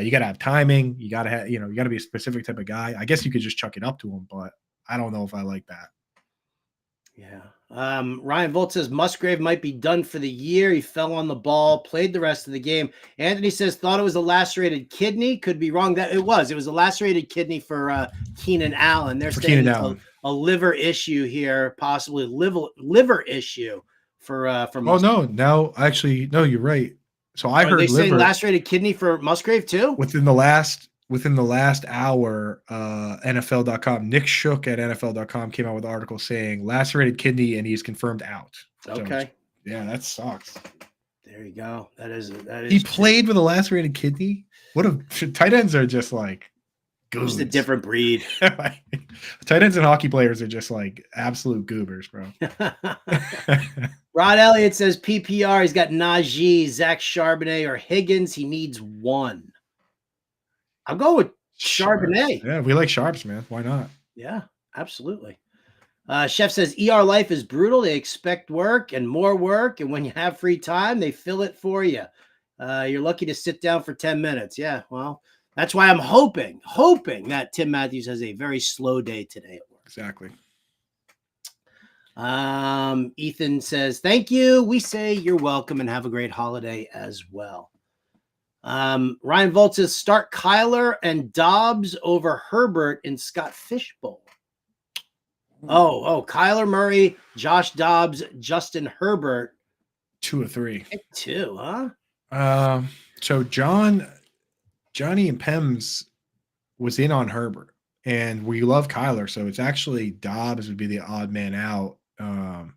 got to have timing. You got to have, you got to be a specific type of guy. I guess you could just chuck it up to him, but I don't know if I like that. Yeah. Ryan Volt says Musgrave might be done for the year. He fell on the ball, played the rest of the game. Anthony says thought it was a lacerated kidney. Could be wrong. That it was a lacerated kidney for Keenan Allen. They're saying a liver issue here, possibly liver issue for Musgrave. No, you're right. So I heard they saying lacerated kidney for Musgrave too. Within the last hour, NFL.com, Nick Shook at NFL.com came out with an article saying lacerated kidney and he's confirmed out. Okay. So, yeah, that sucks. There you go. That is. He played with a lacerated kidney. What tight ends are just like goobers. Just a different breed. Tight ends and hockey players are just like absolute goobers, bro. Rod Elliott says PPR. He's got Najee, Zach Charbonnet, or Higgins. He needs 1. I'll go with Charbonnet. Sharps. Yeah, we like Sharps, man. Why not? Yeah, absolutely. Chef says ER life is brutal. They expect work and more work, and when you have free time, they fill it for you. You're lucky to sit down for 10 minutes. Yeah, well, that's why I'm hoping that Tim Matthews has a very slow day today at work. Exactly. Ethan says, thank you. We say you're welcome and have a great holiday as well. Ryan Volt says start Kyler and Dobbs over Herbert in Scott Fishbowl. Oh, Kyler Murray, Josh Dobbs, Justin Herbert. 2 or 3. 2, huh? So Johnny and Pems was in on Herbert, and we love Kyler, so it's actually Dobbs would be the odd man out.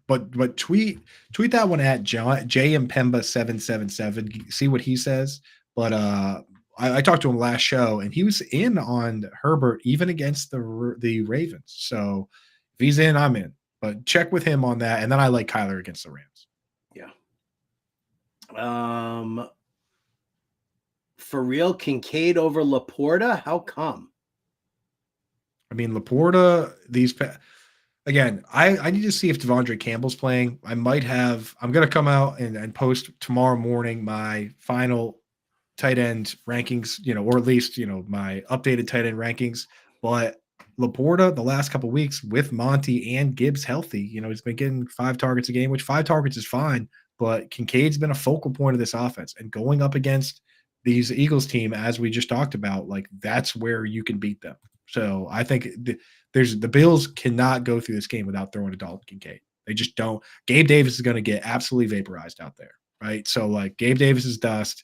But tweet that one at JMPemba 777. See what he says. But I talked to him last show, and he was in on Herbert even against the Ravens. So if he's in, I'm in. But check with him on that, and then I like Kyler against the Rams. Yeah. For real, Kincaid over Laporta? How come? I mean, Laporta, again, I need to see if Devondre Campbell's playing. I'm going to come out and post tomorrow morning my final tight end rankings, or at least, my updated tight end rankings. But Laporta, the last couple of weeks with Monty and Gibbs healthy, he's been getting 5 targets a game, which 5 targets is fine. But Kincaid's been a focal point of this offense, and going up against these Eagles team, as we just talked about, like that's where you can beat them. So I think the Bills cannot go through this game without throwing to Dalton Kincaid. They just don't. Gabe Davis is going to get absolutely vaporized out there, right? So like Gabe Davis is dust.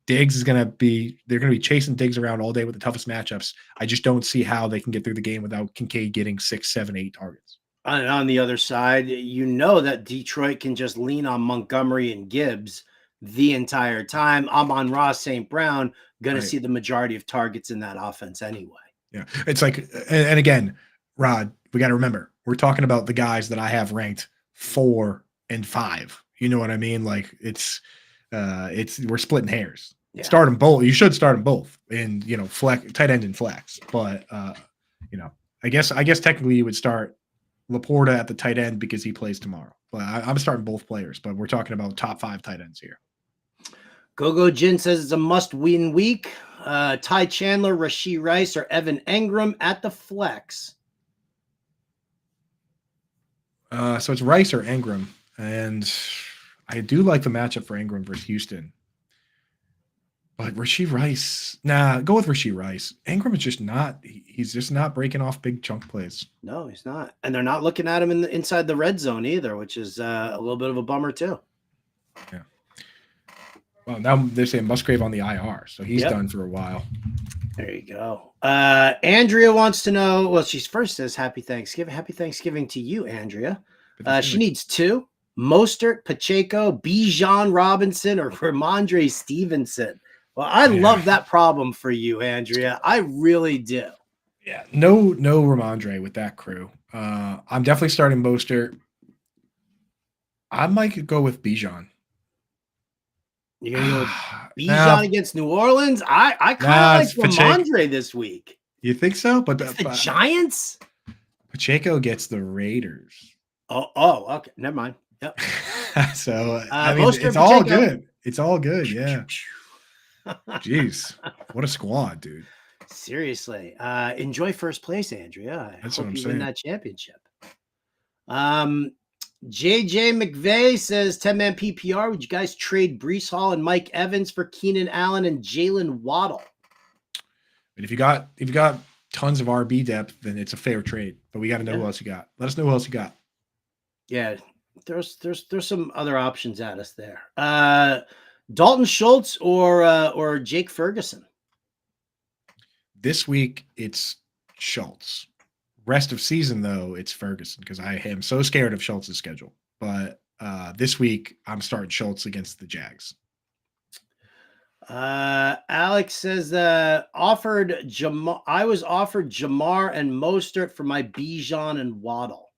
Diggs is they're going to be chasing Diggs around all day with the toughest matchups. I just don't see how they can get through the game without Kincaid getting 6, 7, 8 targets. On the other side, that Detroit can just lean on Montgomery and Gibbs the entire time. Amon-Ra St. Brown going to see the majority of targets in that offense anyway. Yeah. It's like, and again, Rod, we got to remember, we're talking about the guys that I have ranked 4 and 5. You know what I mean? Like we're splitting hairs. Yeah. Start them both. You should start them both in, flex, tight end and flex. But, I guess technically you would start Laporta at the tight end because he plays tomorrow. But I'm starting both players, but we're talking about top 5 tight ends here. Gogo Jin says it's a must-win week. Ty Chandler, Rashee Rice, or Evan Engram at the flex. So it's Rice or Engram, and I do like the matchup for Engram versus Houston. But Rashee Rice, go with Rashee Rice. Engram is just he's just not breaking off big chunk plays. No, he's not. And they're not looking at him inside the red zone either, which is a little bit of a bummer too. Yeah. Well, now they're saying Musgrave on the IR, so he's done for a while. There you go. Andrea wants to know, well, she first says happy Thanksgiving. Happy Thanksgiving to you, Andrea. She needs 2. Mostert, Pacheco, Bijan Robinson, or Ramondre Stevenson. Well, I love that problem for you, Andrea. I really do. Yeah, no Ramondre with that crew. I'm definitely starting Mostert. I might go with Bijan. You're going to go with Bijan against New Orleans? I kind of like Ramondre this week. You think so? But the Giants? Pacheco gets the Raiders. Oh, okay. Never mind. Yep. So, I mean, it's all good. It's all good, yeah. Jeez, what a squad, dude. Seriously. Enjoy first place, Andrea. I hope you win that championship. JJ McVeigh says 10-man PPR. Would you guys trade Breece Hall and Mike Evans for Keenan Allen and Jalen Waddle? And if you got tons of RB depth, then it's a fair trade. But we got to know who else you got. Let us know who else you got. Yeah, there's some other options at us there. Dalton Schultz or Jake Ferguson? This week it's Schultz. Rest of season though, it's Ferguson because I am so scared of Schultz's schedule. But this week I'm starting Schultz against the Jags. Alex says I was offered Jamar and Mostert for my Bijan and Waddle.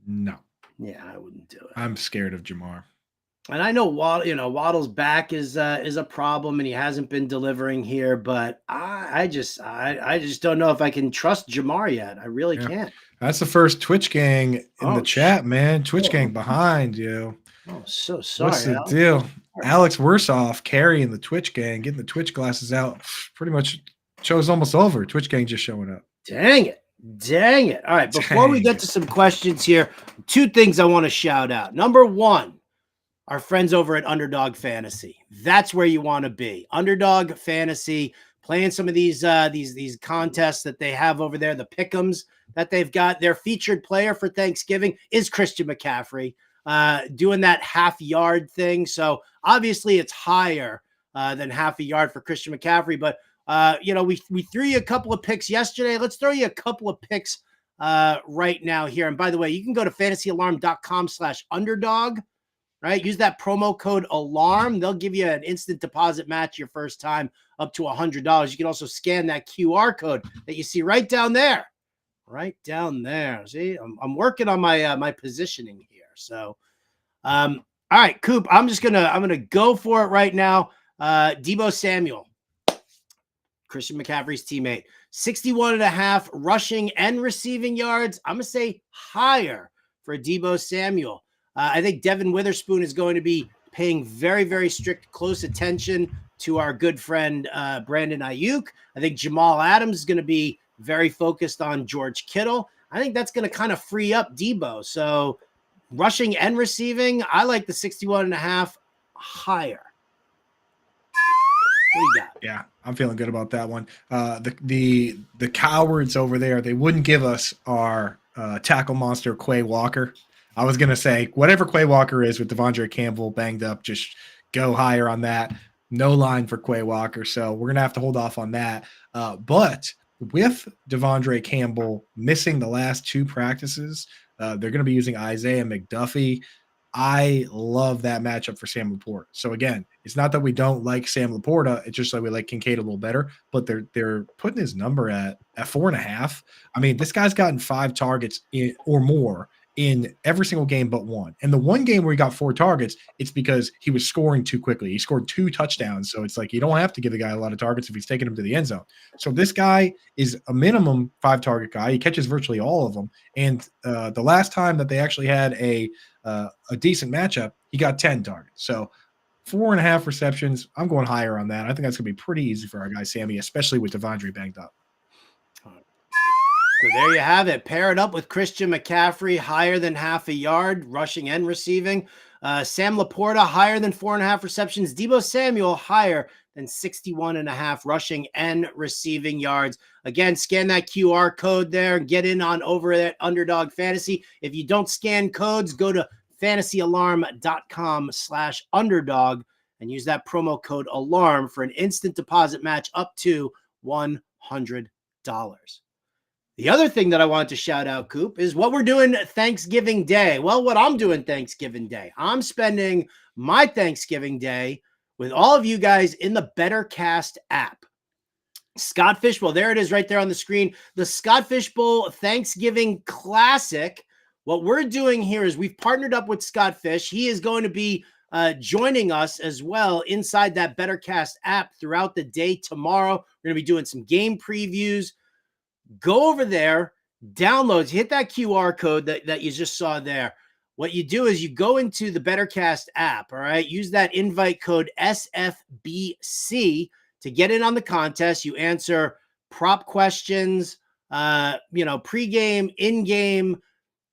No. Yeah, I wouldn't do it. I'm scared of Jamar. And I know Waddle's back is a problem, and he hasn't been delivering here. But I just don't know if I can trust Jamar yet. I really can't. That's the first Twitch gang in the chat, man. Twitch gang behind you. Oh, so sorry. What's the deal? Alex Wersoff carrying the Twitch gang, getting the Twitch glasses out. Pretty much, show's almost over. Twitch gang just showing up. Dang it. All right, before we get to some questions here, 2 things I want to shout out. Number 1, our friends over at Underdog Fantasy. That's where you want to be. Underdog Fantasy, playing some of these contests that they have over there, the pick'ems that they've got. Their featured player for Thanksgiving is Christian McCaffrey, doing that half-yard thing. So obviously it's higher than half a yard for Christian McCaffrey, but we threw you a couple of picks yesterday. Let's throw you a couple of picks right now here. And by the way, you can go to fantasyalarm.com/underdog, right? Use that promo code ALARM. They'll give you an instant deposit match your first time up to $100. You can also scan that QR code that you see right down there. Right down there. See, I'm working on my positioning here. So, all right, Coop, I'm gonna go for it right now. Deebo Samuel, Christian McCaffrey's teammate, 61.5 rushing and receiving yards. I'm going to say higher for Deebo Samuel. I think Devin Witherspoon is going to be paying very, very strict, close attention to our good friend Brandon Ayuk. I think Jamal Adams is going to be very focused on George Kittle. I think that's going to kind of free up Deebo. So rushing and receiving, I like the 61.5 higher. What do you got? Yeah, I'm feeling good about that one. The cowards over there, they wouldn't give us our tackle monster Quay Walker. I was gonna say whatever Quay Walker is with Devondre Campbell banged up, just go higher on that. No line for Quay Walker, so we're gonna have to hold off on that. But with Devondre Campbell missing the last 2 practices, they're gonna be using Isaiah McDuffie. I love that matchup for Sam Laporta. So again, it's not that we don't like Sam Laporta. It's just that we like Kincaid a little better, but they're putting his number at 4.5. I mean, this guy's gotten 5 targets or more in every single game but one. And the one game where he got 4 targets, it's because he was scoring too quickly. He scored 2 touchdowns. So it's like, you don't have to give the guy a lot of targets if he's taking him to the end zone. So this guy is a minimum 5 target guy. He catches virtually all of them. And the last time that they actually had a decent matchup, he got 10 targets. So 4.5 receptions. I'm going higher on that. I think that's going to be pretty easy for our guy, Sammy, especially with Devondre banged up. So there you have it. Pair it up with Christian McCaffrey, higher than half a yard, rushing and receiving. Sam Laporta, higher than 4.5 receptions. Deebo Samuel, higher than 61.5 rushing and receiving yards. Again, scan that QR code there and get in on over at Underdog Fantasy. If you don't scan codes, go to fantasyalarm.com/underdog and use that promo code ALARM for an instant deposit match up to $100. The other thing that I wanted to shout out, Coop, is what we're doing Thanksgiving Day. Well, what I'm doing Thanksgiving Day, I'm spending my Thanksgiving Day with all of you guys in the BetterCast app. Scott Fishbowl, there it is right there on the screen. The Scott Fishbowl Thanksgiving Classic. What we're doing here is we've partnered up with Scott Fish. He is going to be joining us as well inside that BetterCast app throughout the day tomorrow. We're going to be doing some game previews. Go over there, download, hit that QR code that you just saw there. What you do is you go into the BetterCast app, all right? Use that invite code SFBC to get in on the contest. You answer prop questions, pregame, in-game,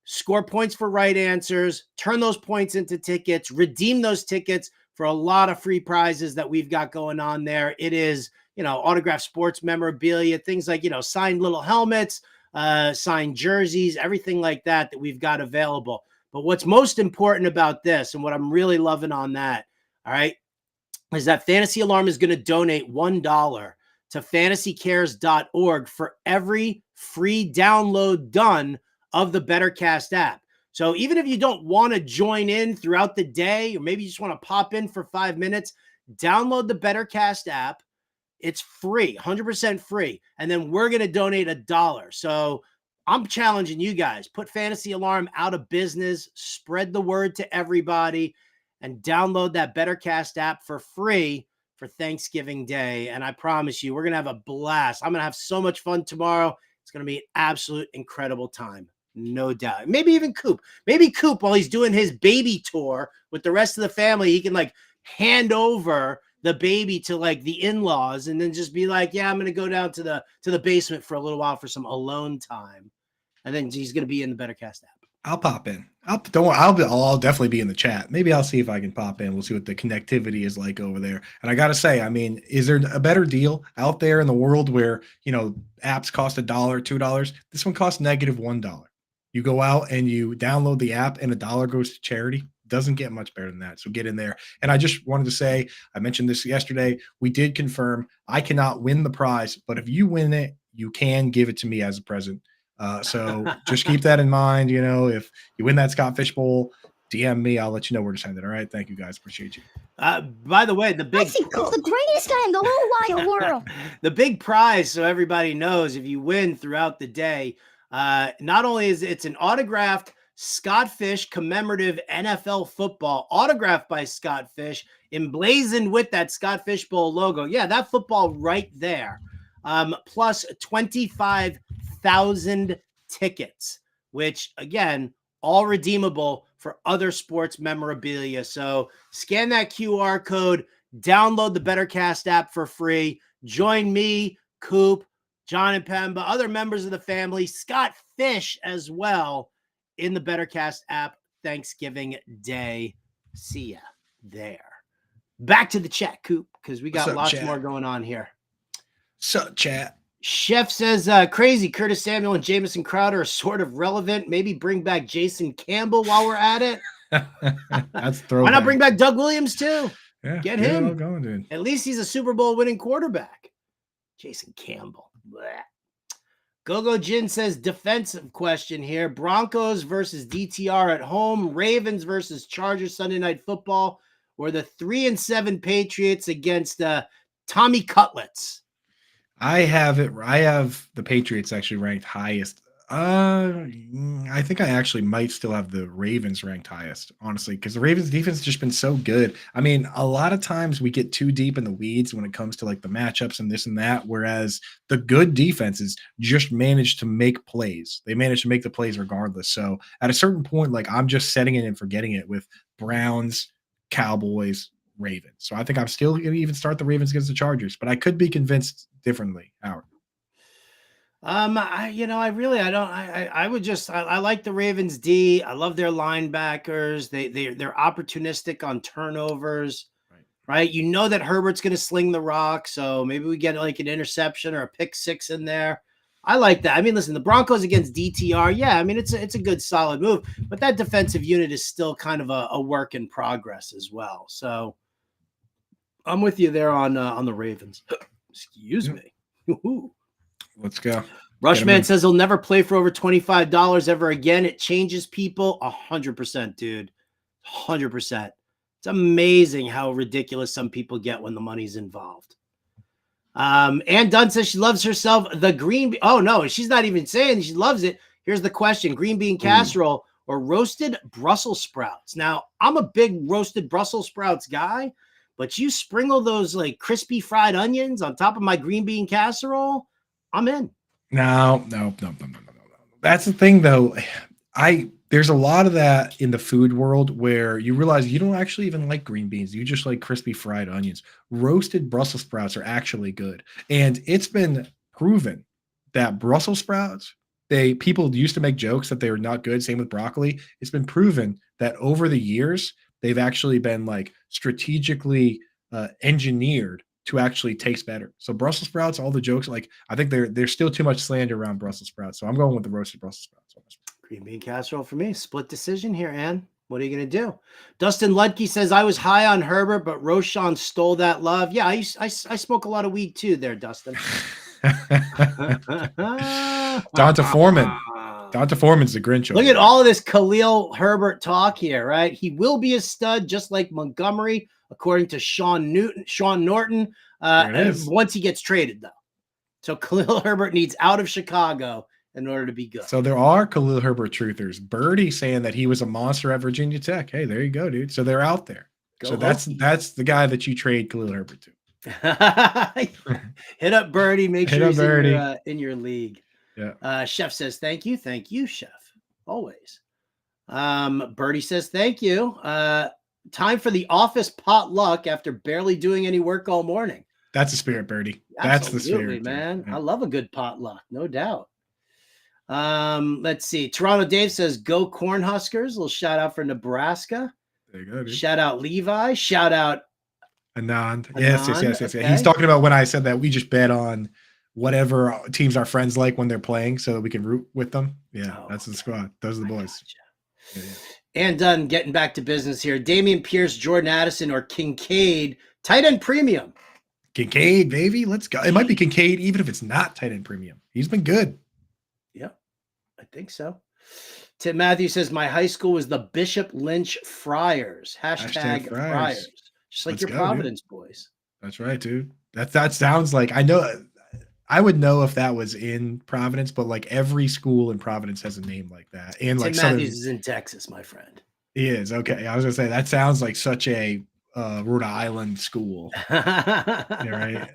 score points for right answers, turn those points into tickets, redeem those tickets for a lot of free prizes that we've got going on there. It is, autographed sports memorabilia, things like, signed little helmets, signed jerseys, everything like that we've got available. But what's most important about this and what I'm really loving on that, all right, is that Fantasy Alarm is going to donate $1 to fantasycares.org for every free download done of the BetterCast app. So even if you don't want to join in throughout the day, or maybe you just want to pop in for 5 minutes, download the BetterCast app. It's free, 100% free. And then we're going to donate $1. So I'm challenging you guys, put Fantasy Alarm out of business, spread the word to everybody, and download that BetterCast app for free for Thanksgiving Day. And I promise you, we're going to have a blast. I'm going to have so much fun tomorrow. It's going to be an absolute incredible time. No doubt. Maybe even Coop. Maybe Coop, while he's doing his baby tour with the rest of the family, he can hand over the baby to the in-laws and then just be like, yeah, I'm going to go down to the basement for a little while for some alone time. And then he's going to be in the BetterCast app. I'll pop in. I'll definitely be in the chat. Maybe I'll see if I can pop in. We'll see what the connectivity is like over there. And I got to say, I mean, is there a better deal out there in the world where, apps cost $1, $2? This one costs -$1. You go out and you download the app and $1 goes to charity. Doesn't get much better than that. So get in there. And I just wanted to say, I mentioned this yesterday. We did confirm I cannot win the prize, but if you win it, you can give it to me as a present. So just keep that in mind. If you win that Scott Fishbowl, DM me. I'll let you know where to send it. All right. Thank you guys. Appreciate you. By the way, the greatest guy in the whole wide world. The big prize, so everybody knows, if you win throughout the day, not only is it's an autographed Scott Fish commemorative NFL football, autographed by Scott Fish, emblazoned with that Scott Fishbowl logo. Yeah, that football right there. Plus 25,000 tickets, which again, all redeemable for other sports memorabilia. So scan that QR code, download the BetterCast app for free. Join me, Coop, John and Pemba, other members of the family, Scott Fish as well, in the BetterCast app Thanksgiving Day. See ya there. Back to the chat, Coop, because we got lots more going on here. So, chat. Chef says, crazy. Curtis Samuel and Jamison Crowder are sort of relevant. Maybe bring back Jason Campbell while we're at it. That's throwback. Why not bring back Doug Williams too? Yeah, get him. Going, dude. At least he's a Super Bowl winning quarterback. Jason Campbell. Blech. Gogo Jin says defensive question here. Broncos versus DTR at home. Ravens versus Chargers Sunday Night Football. Or the 3-7 Patriots against Tommy Cutlets. I have the Patriots actually ranked highest. I think I actually might still have the Ravens ranked highest, honestly, because the Ravens defense has just been so good. I mean, a lot of times we get too deep in the weeds when it comes to like the matchups and this and that, whereas the good defenses just manage to make plays. They manage to make the plays regardless. So at a certain point, like I'm just setting it and forgetting it with Browns, Cowboys, Ravens. So I think I'm still going to even start the Ravens against the Chargers, but I could be convinced differently, Howard. I like the Ravens D. I love their linebackers. They're opportunistic on turnovers, right? You know that Herbert's going to sling the rock, so maybe we get like an interception or a pick six in there. I like that. I mean, listen, the Broncos against DTR, yeah, I mean it's a good solid move, but that defensive unit is still kind of a work in progress as well. So I'm with you there on the Ravens. Excuse me. Let's go. Rushman says he'll never play for over $25 ever again. It changes people 100%, dude. 100%. It's amazing how ridiculous some people get when the money's involved. Ann Dunn says she loves herself the green. Oh, no, she's not even saying she loves it. Here's the question. Green bean casserole or roasted Brussels sprouts? Now, I'm a big roasted Brussels sprouts guy, but you sprinkle those like crispy fried onions on top of my green bean casserole, I'm in. No. That's the thing, though. There's a lot of that in the food world where you realize you don't actually even like green beans. You just like crispy fried onions. Roasted Brussels sprouts are actually good. And it's been proven that Brussels sprouts, people used to make jokes that they were not good. Same with broccoli. It's been proven that over the years, they've actually been like strategically engineered to actually taste better. So Brussels sprouts, all the jokes, like I think there's still too much slander around Brussels sprouts. So I'm going with the roasted Brussels sprouts. Green bean casserole for me. Split decision here, Ann. What are you going to do? Dustin Ludke says, I was high on Herbert, but Roshan stole that love. Yeah, I smoke a lot of weed too there, Dustin. Donta Foreman's the Grinch. Look at all of this Khalil Herbert talk here, right? He will be a stud just like Montgomery, according to Sean Norton, once he gets traded, though. So Khalil Herbert needs out of Chicago in order to be good. So there are Khalil Herbert truthers. Birdie saying that he was a monster at Virginia Tech. Hey, there you go, dude. So they're out there. That's the guy that you trade Khalil Herbert to. Hit up Birdie. Make sure he's in your league. Yeah. Chef says thank you, Chef. Always. Birdie says thank you. Time for the office potluck after barely doing any work all morning. That's the spirit, Birdie. That's the spirit, man. Yeah. I love a good potluck, no doubt. Let's see. Toronto Dave says go Cornhuskers. A little shout out for Nebraska. There you go, dude. Shout out Levi. Shout out Anand. Yes. Okay. He's talking about when I said that we just bet on whatever teams our friends like when they're playing so that we can root with them. Yeah, that's the squad. Those are the boys. Gotcha. Yeah. And done getting back to business here. Damian Pierce, Jordan Addison, or Kincaid. Tight end premium. Kincaid, baby. Let's go. It might be Kincaid even if it's not tight end premium. He's been good. Yep, I think so. Tim Matthews says, my high school was the Bishop Lynch Friars. Hashtag Friars. Just like your Providence boys. That's right, dude. That sounds like, I know, I would know if that was in Providence, but like every school in Providence has a name like that. And Tim Matthews is in Texas, my friend. He is. Okay. I was going to say, that sounds like such a Rhode Island school. Right?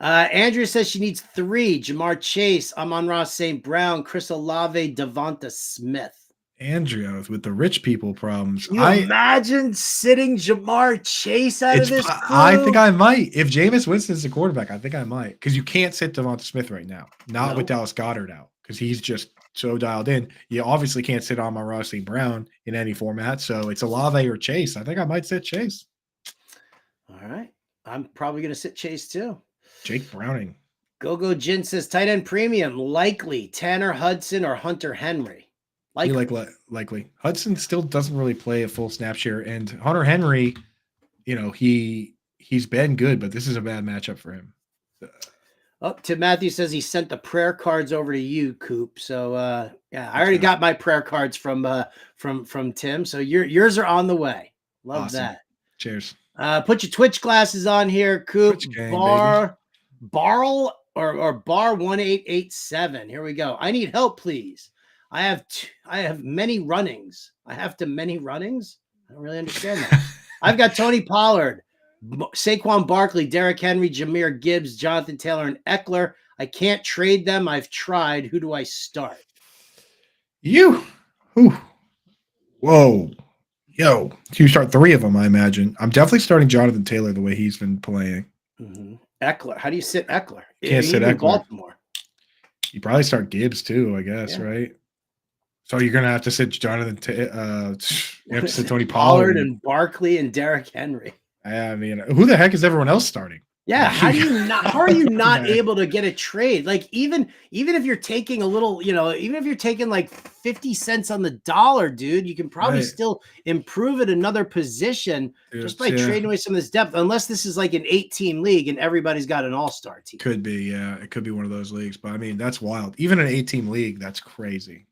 Andrea says she needs 3. Jamar Chase, Amon-Ra St. Brown, Chris Olave, Devonta Smith. Andrea with the rich people problems. Can you imagine sitting Jamar Chase out of this crew? I think I might. If Jameis Winston's the quarterback, I think I might. Because you can't sit Devonta Smith right now. Not with Dallas Goedert out. Because he's just so dialed in. You obviously can't sit Amon-Ra St. Brown in any format. So it's Olave or Chase. I think I might sit Chase. All right. I'm probably going to sit Chase too. Jake Browning. Gogo Jin says tight end premium, likely Tanner Hudson or Hunter Henry. Likely. Hudson still doesn't really play a full snap share, and Hunter Henry, he's been good, but this is a bad matchup for him. Oh, Tim Matthews says he sent the prayer cards over to you, Coop. So yeah, I already got my prayer cards from Tim. So yours are on the way. Love Awesome. that. Cheers. Put your Twitch glasses on here, Coop. Twitch gang, Barl or Bar 1887. Here we go. I need help, please. I have many runnings. I have to many runnings. I don't really understand that. I've got Tony Pollard, Saquon Barkley, Derrick Henry, Jahmyr Gibbs, Jonathan Taylor, and Eckler. I can't trade them. I've tried. Who do I start? You. Whew. Whoa. Yo. You start 3 of them, I imagine. I'm definitely starting Jonathan Taylor the way he's been playing. Mm-hmm. Eckler. How do you sit Eckler? Can't sit Eckler. Baltimore. You probably start Gibbs too, I guess, Yeah. right? So you're gonna have to sit Jonathan. You have to sit Tony Pollard Pollard and Barkley and Derrick Henry. I mean, who the heck is everyone else starting? Yeah, how are you not able to get a trade? Like even if you're taking a little, even if you're taking like 50 cents on the dollar, dude, you can probably still improve at another position just by trading away some of this depth. Unless this is like an 8-team league and everybody's got an all-star team. Could be, yeah, it could be one of those leagues. But I mean, that's wild. Even an 8-team league, that's crazy.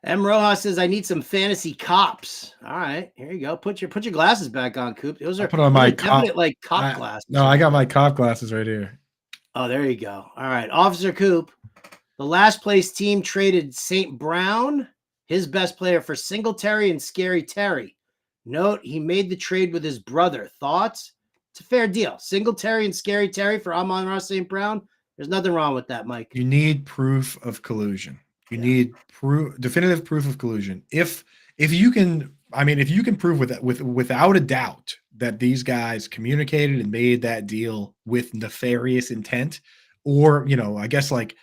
M. Rojas says, I need some fantasy cops. All right, here you go. Put your glasses back on, Coop. Those are put on my cop glasses. No, I got my cop glasses right here. Oh, there you go. All right, Officer Coop. The last place team traded St. Brown, his best player, for Singletary and Scary Terry. Note, he made the trade with his brother. Thoughts? It's a fair deal. Singletary and Scary Terry for Amon-Ra St. Brown. There's nothing wrong with that, Mike. You need proof of collusion. You need definitive proof of collusion. If you can, if you can prove without a doubt that these guys communicated and made that deal with nefarious intent, or I guess like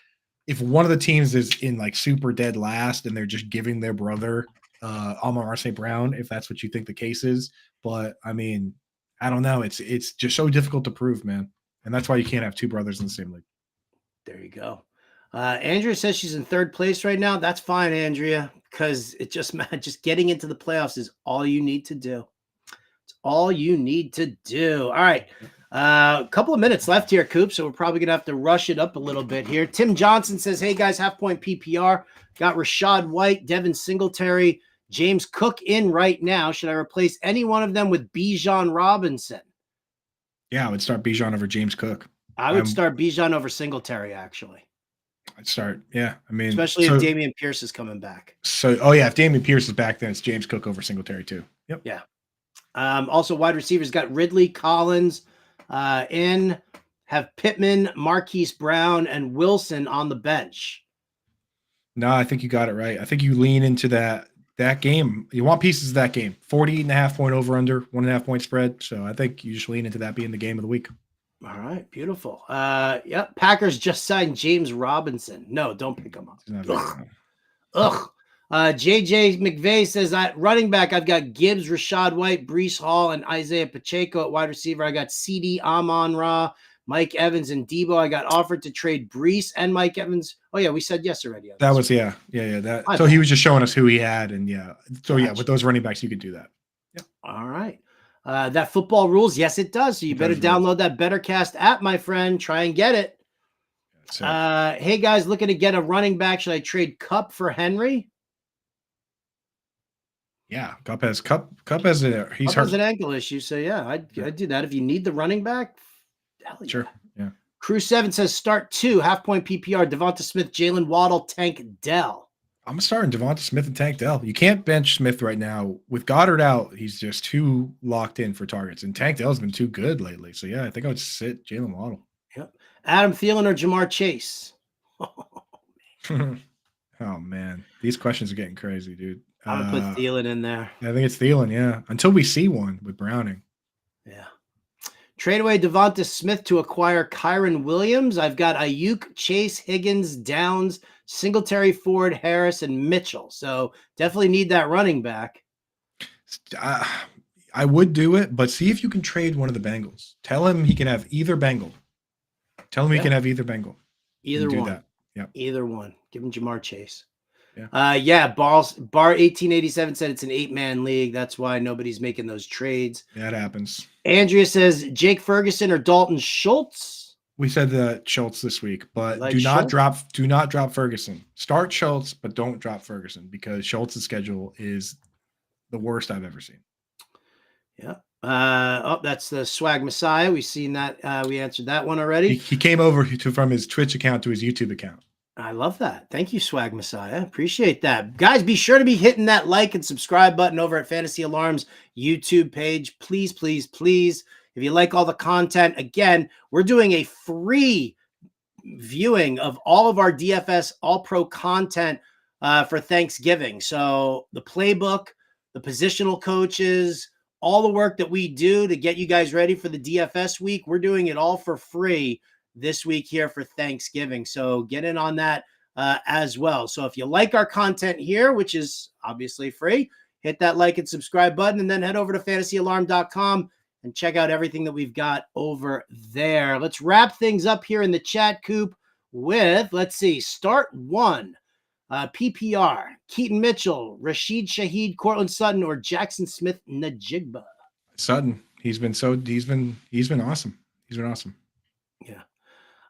if one of the teams is in like super dead last and they're just giving their brother Amon-Ra St. Brown, if that's what you think the case is. But I don't know. It's just so difficult to prove, man, and that's why you can't have 2 brothers in the same league. There you go. Andrea says she's in 3rd place right now. That's fine, Andrea, because it just getting into the playoffs is all you need to do. It's all you need to do. All right. A couple of minutes left here, Coop, so we're probably going to have to rush it up a little bit here. Tim Johnson says, hey, guys, half-point PPR. Got Rashad White, Devin Singletary, James Cook in right now. Should I replace any one of them with Bijan Robinson? Yeah, I would start Bijan over James Cook. I would start Bijan over Singletary, actually. I'd start, yeah. Especially if Dameon Pierce is coming back. So, if Dameon Pierce is back, then it's James Cook over Singletary too. Yep. Yeah. Also, wide receivers got Ridley, Collins in, have Pittman, Marquise Brown, and Wilson on the bench. No, I think you got it right. I think you lean into that game. You want pieces of that game. 48.5 point over under, 1.5 point spread. So I think you just lean into that being the game of the week. All right, beautiful. Yep. Packers just signed James Robinson. No, don't pick him up. Ugh. JJ McVay says, running back, I've got Gibbs, Rashad White, Breece Hall, and Isaiah Pacheco. At wide receiver, I got CD, Amon-Ra, Mike Evans, and Debo. I got offered to trade Breece and Mike Evans. Oh, yeah, we said yes already. That was, yeah. So he was just showing us who he had, and yeah. So, yeah, with those running backs, you could do that. Yep. All right. That football rules. Yes, it does. So you better download that BetterCast app, my friend. Try and get it. Hey, guys, looking to get a running back. Should I trade Cup for Henry? Yeah, Cup has an ankle issue. So, yeah, I'd do that. If you need the running back, hell yeah. Sure. Yeah. Crew 7 says start 2, half-point PPR, Devonta Smith, Jalen Waddle, Tank Dell. I'm starting Devonta Smith and Tank Dell. You can't bench Smith right now. With Goddard out, he's just too locked in for targets. And Tank Dell's been too good lately. So, yeah, I think I would sit Jalen Waddle. Yep. Adam Thielen or Jamar Chase? Oh, man. These questions are getting crazy, dude. I'm going to put Thielen in there. I think it's Thielen, yeah. Until we see one with Browning. Yeah. Trade away Devonta Smith to acquire Kyron Williams. I've got Ayuk, Chase, Higgins, Downs, Singletary, Ford, Harris, and Mitchell. So definitely need that running back. I would do it, but see if you can trade one of the Bengals. Tell him he can have either Bengal. Tell him he can have either Bengal. Either one. That. Yep. Either one. Give him Jamar Chase. Yeah. Bar 1887 said it's an 8-man league. That's why nobody's making those trades. That happens. Andrea says Jake Ferguson or Dalton Schultz. We said that Schultz this week, but Like do not Schultz? drop Ferguson. Start Schultz, but don't drop Ferguson because Schultz's schedule is the worst I've ever seen. Yeah. That's the Swag Messiah. We've seen that. We answered that one already. He came over from his Twitch account to his YouTube account. I love that. Thank you, Swag Messiah. Appreciate that. Guys, be sure to be hitting that like and subscribe button over at Fantasy Alarm's YouTube page. Please, please, please. If you like all the content, again, we're doing a free viewing of all of our DFS All-Pro content for Thanksgiving. So the playbook, the positional coaches, all the work that we do to get you guys ready for the DFS week, we're doing it all for free this week here for Thanksgiving. So get in on that as well. So if you like our content here, which is obviously free, hit that like and subscribe button and then head over to fantasyalarm.com and check out everything that we've got over there. Let's wrap things up here in the chat, Coop, with, let's see, start one. PPR, Keaton Mitchell, Rashid Shaheed, Cortland Sutton, or Jackson Smith Najigba. Sutton, he's been awesome. He's been awesome. Yeah.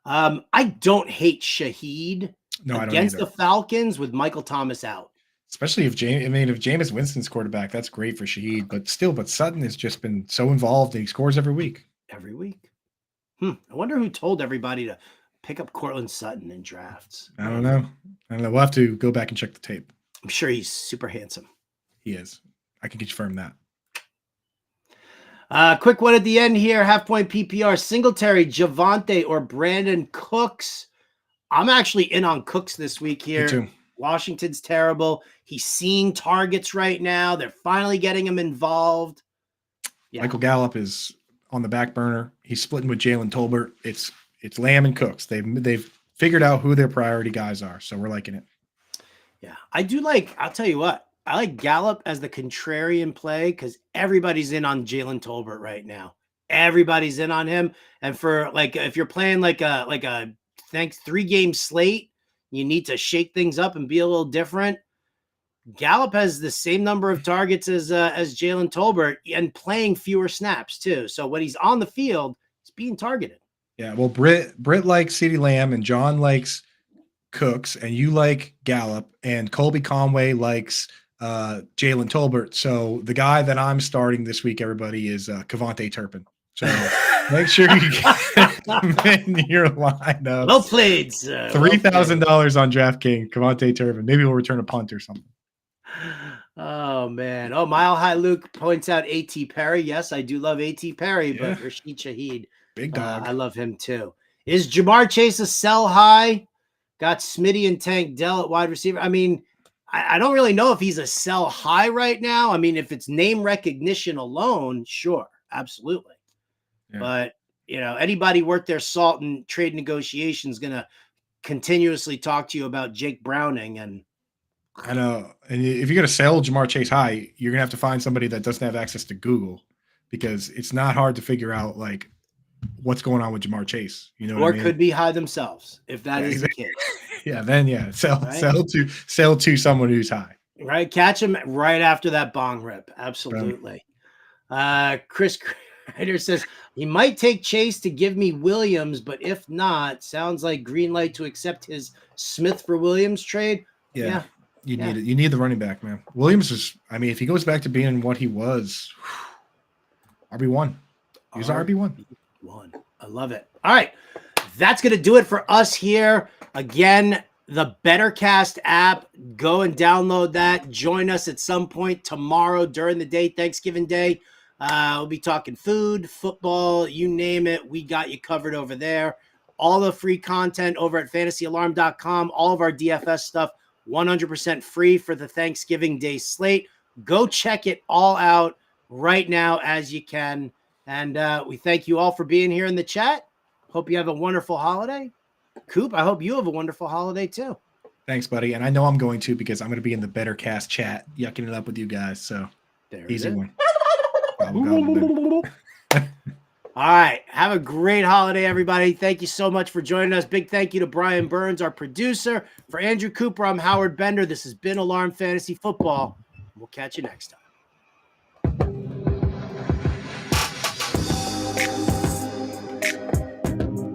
I don't hate Shaheed against the Falcons with Michael Thomas out. Especially if Jameis Winston's quarterback, that's great for Shaheed. But Sutton has just been so involved and he scores every week. Every week. I wonder who told everybody to pick up Cortland Sutton in drafts. I don't know. We'll have to go back and check the tape. I'm sure he's super handsome. He is. I can confirm that. Quick one at the end here. Half point PPR. Singletary, Javonte, or Brandon Cooks. I'm actually in on Cooks this week here. Me too. Washington's terrible. He's seeing targets right now. They're finally getting him involved. Yeah. Michael Gallup is on the back burner. He's splitting with Jalen Tolbert. It's Lamb and Cooks. They've figured out who their priority guys are, so we're liking it. Yeah, I do like. I'll tell you what. I like Gallup as the contrarian play because everybody's in on Jalen Tolbert right now. Everybody's in on him, and for if you're playing like a 3-game slate, you need to shake things up and be a little different. Gallup has the same number of targets as Jalen Tolbert and playing fewer snaps too. So when he's on the field, he's being targeted. Yeah, well, Britt likes CeeDee Lamb and John likes Cooks, and you like Gallup, and Colby Conway likes Jalen Tolbert. So the guy that I'm starting this week, everybody, is Kavonte Turpin. So make sure you get him in your lineup. Well played, sir. $3,000 on DraftKings, Kavonte Turpin. Maybe we'll return a punt or something. Oh, man. Oh, Mile High Luke points out A.T. Perry. Yes, I do love A.T. Perry, but Rashid Shaheed, big dog. I love him too. Is Jamar Chase a sell high? Got Smitty and Tank Dell at wide receiver. I mean, I don't really know if he's a sell high right now. I mean, if it's name recognition alone, sure, absolutely. Yeah. But, anybody worth their salt in trade negotiations is going to continuously talk to you about Jake Browning. And I know. And if you're going to sell Jamar Chase high, you're going to have to find somebody that doesn't have access to Google because it's not hard to figure out what's going on with Jamar Chase. Or could be high themselves if that is the case. Sell to someone who's high. Right. Catch him right after that bong rip. Absolutely. Chris Ryder says he might take Chase to give me Williams, but if not, sounds like green light to accept his Smith for Williams trade. Yeah. You need it. You need the running back, man. Williams is, if he goes back to being what he was, RB1. He's RB1. I love it. All right. That's going to do it for us here. Again, the Bettercast app. Go and download that. Join us at some point tomorrow during the day, Thanksgiving Day. We'll be talking food, football, you name it. We got you covered over there. All the free content over at fantasyalarm.com. All of our DFS stuff, 100% free for the Thanksgiving Day slate. Go check it all out right now as you can. And we thank you all for being here in the chat. Hope you have a wonderful holiday. Coop, I hope you have a wonderful holiday too. Thanks, buddy. And I know I'm going to because I'm going to be in the Bettercast chat, yucking it up with you guys. So easy one. All right. Have a great holiday, everybody. Thank you so much for joining us. Big thank you to Brian Burns, our producer. For Andrew Cooper, I'm Howard Bender. This has been Alarm Fantasy Football. We'll catch you next time.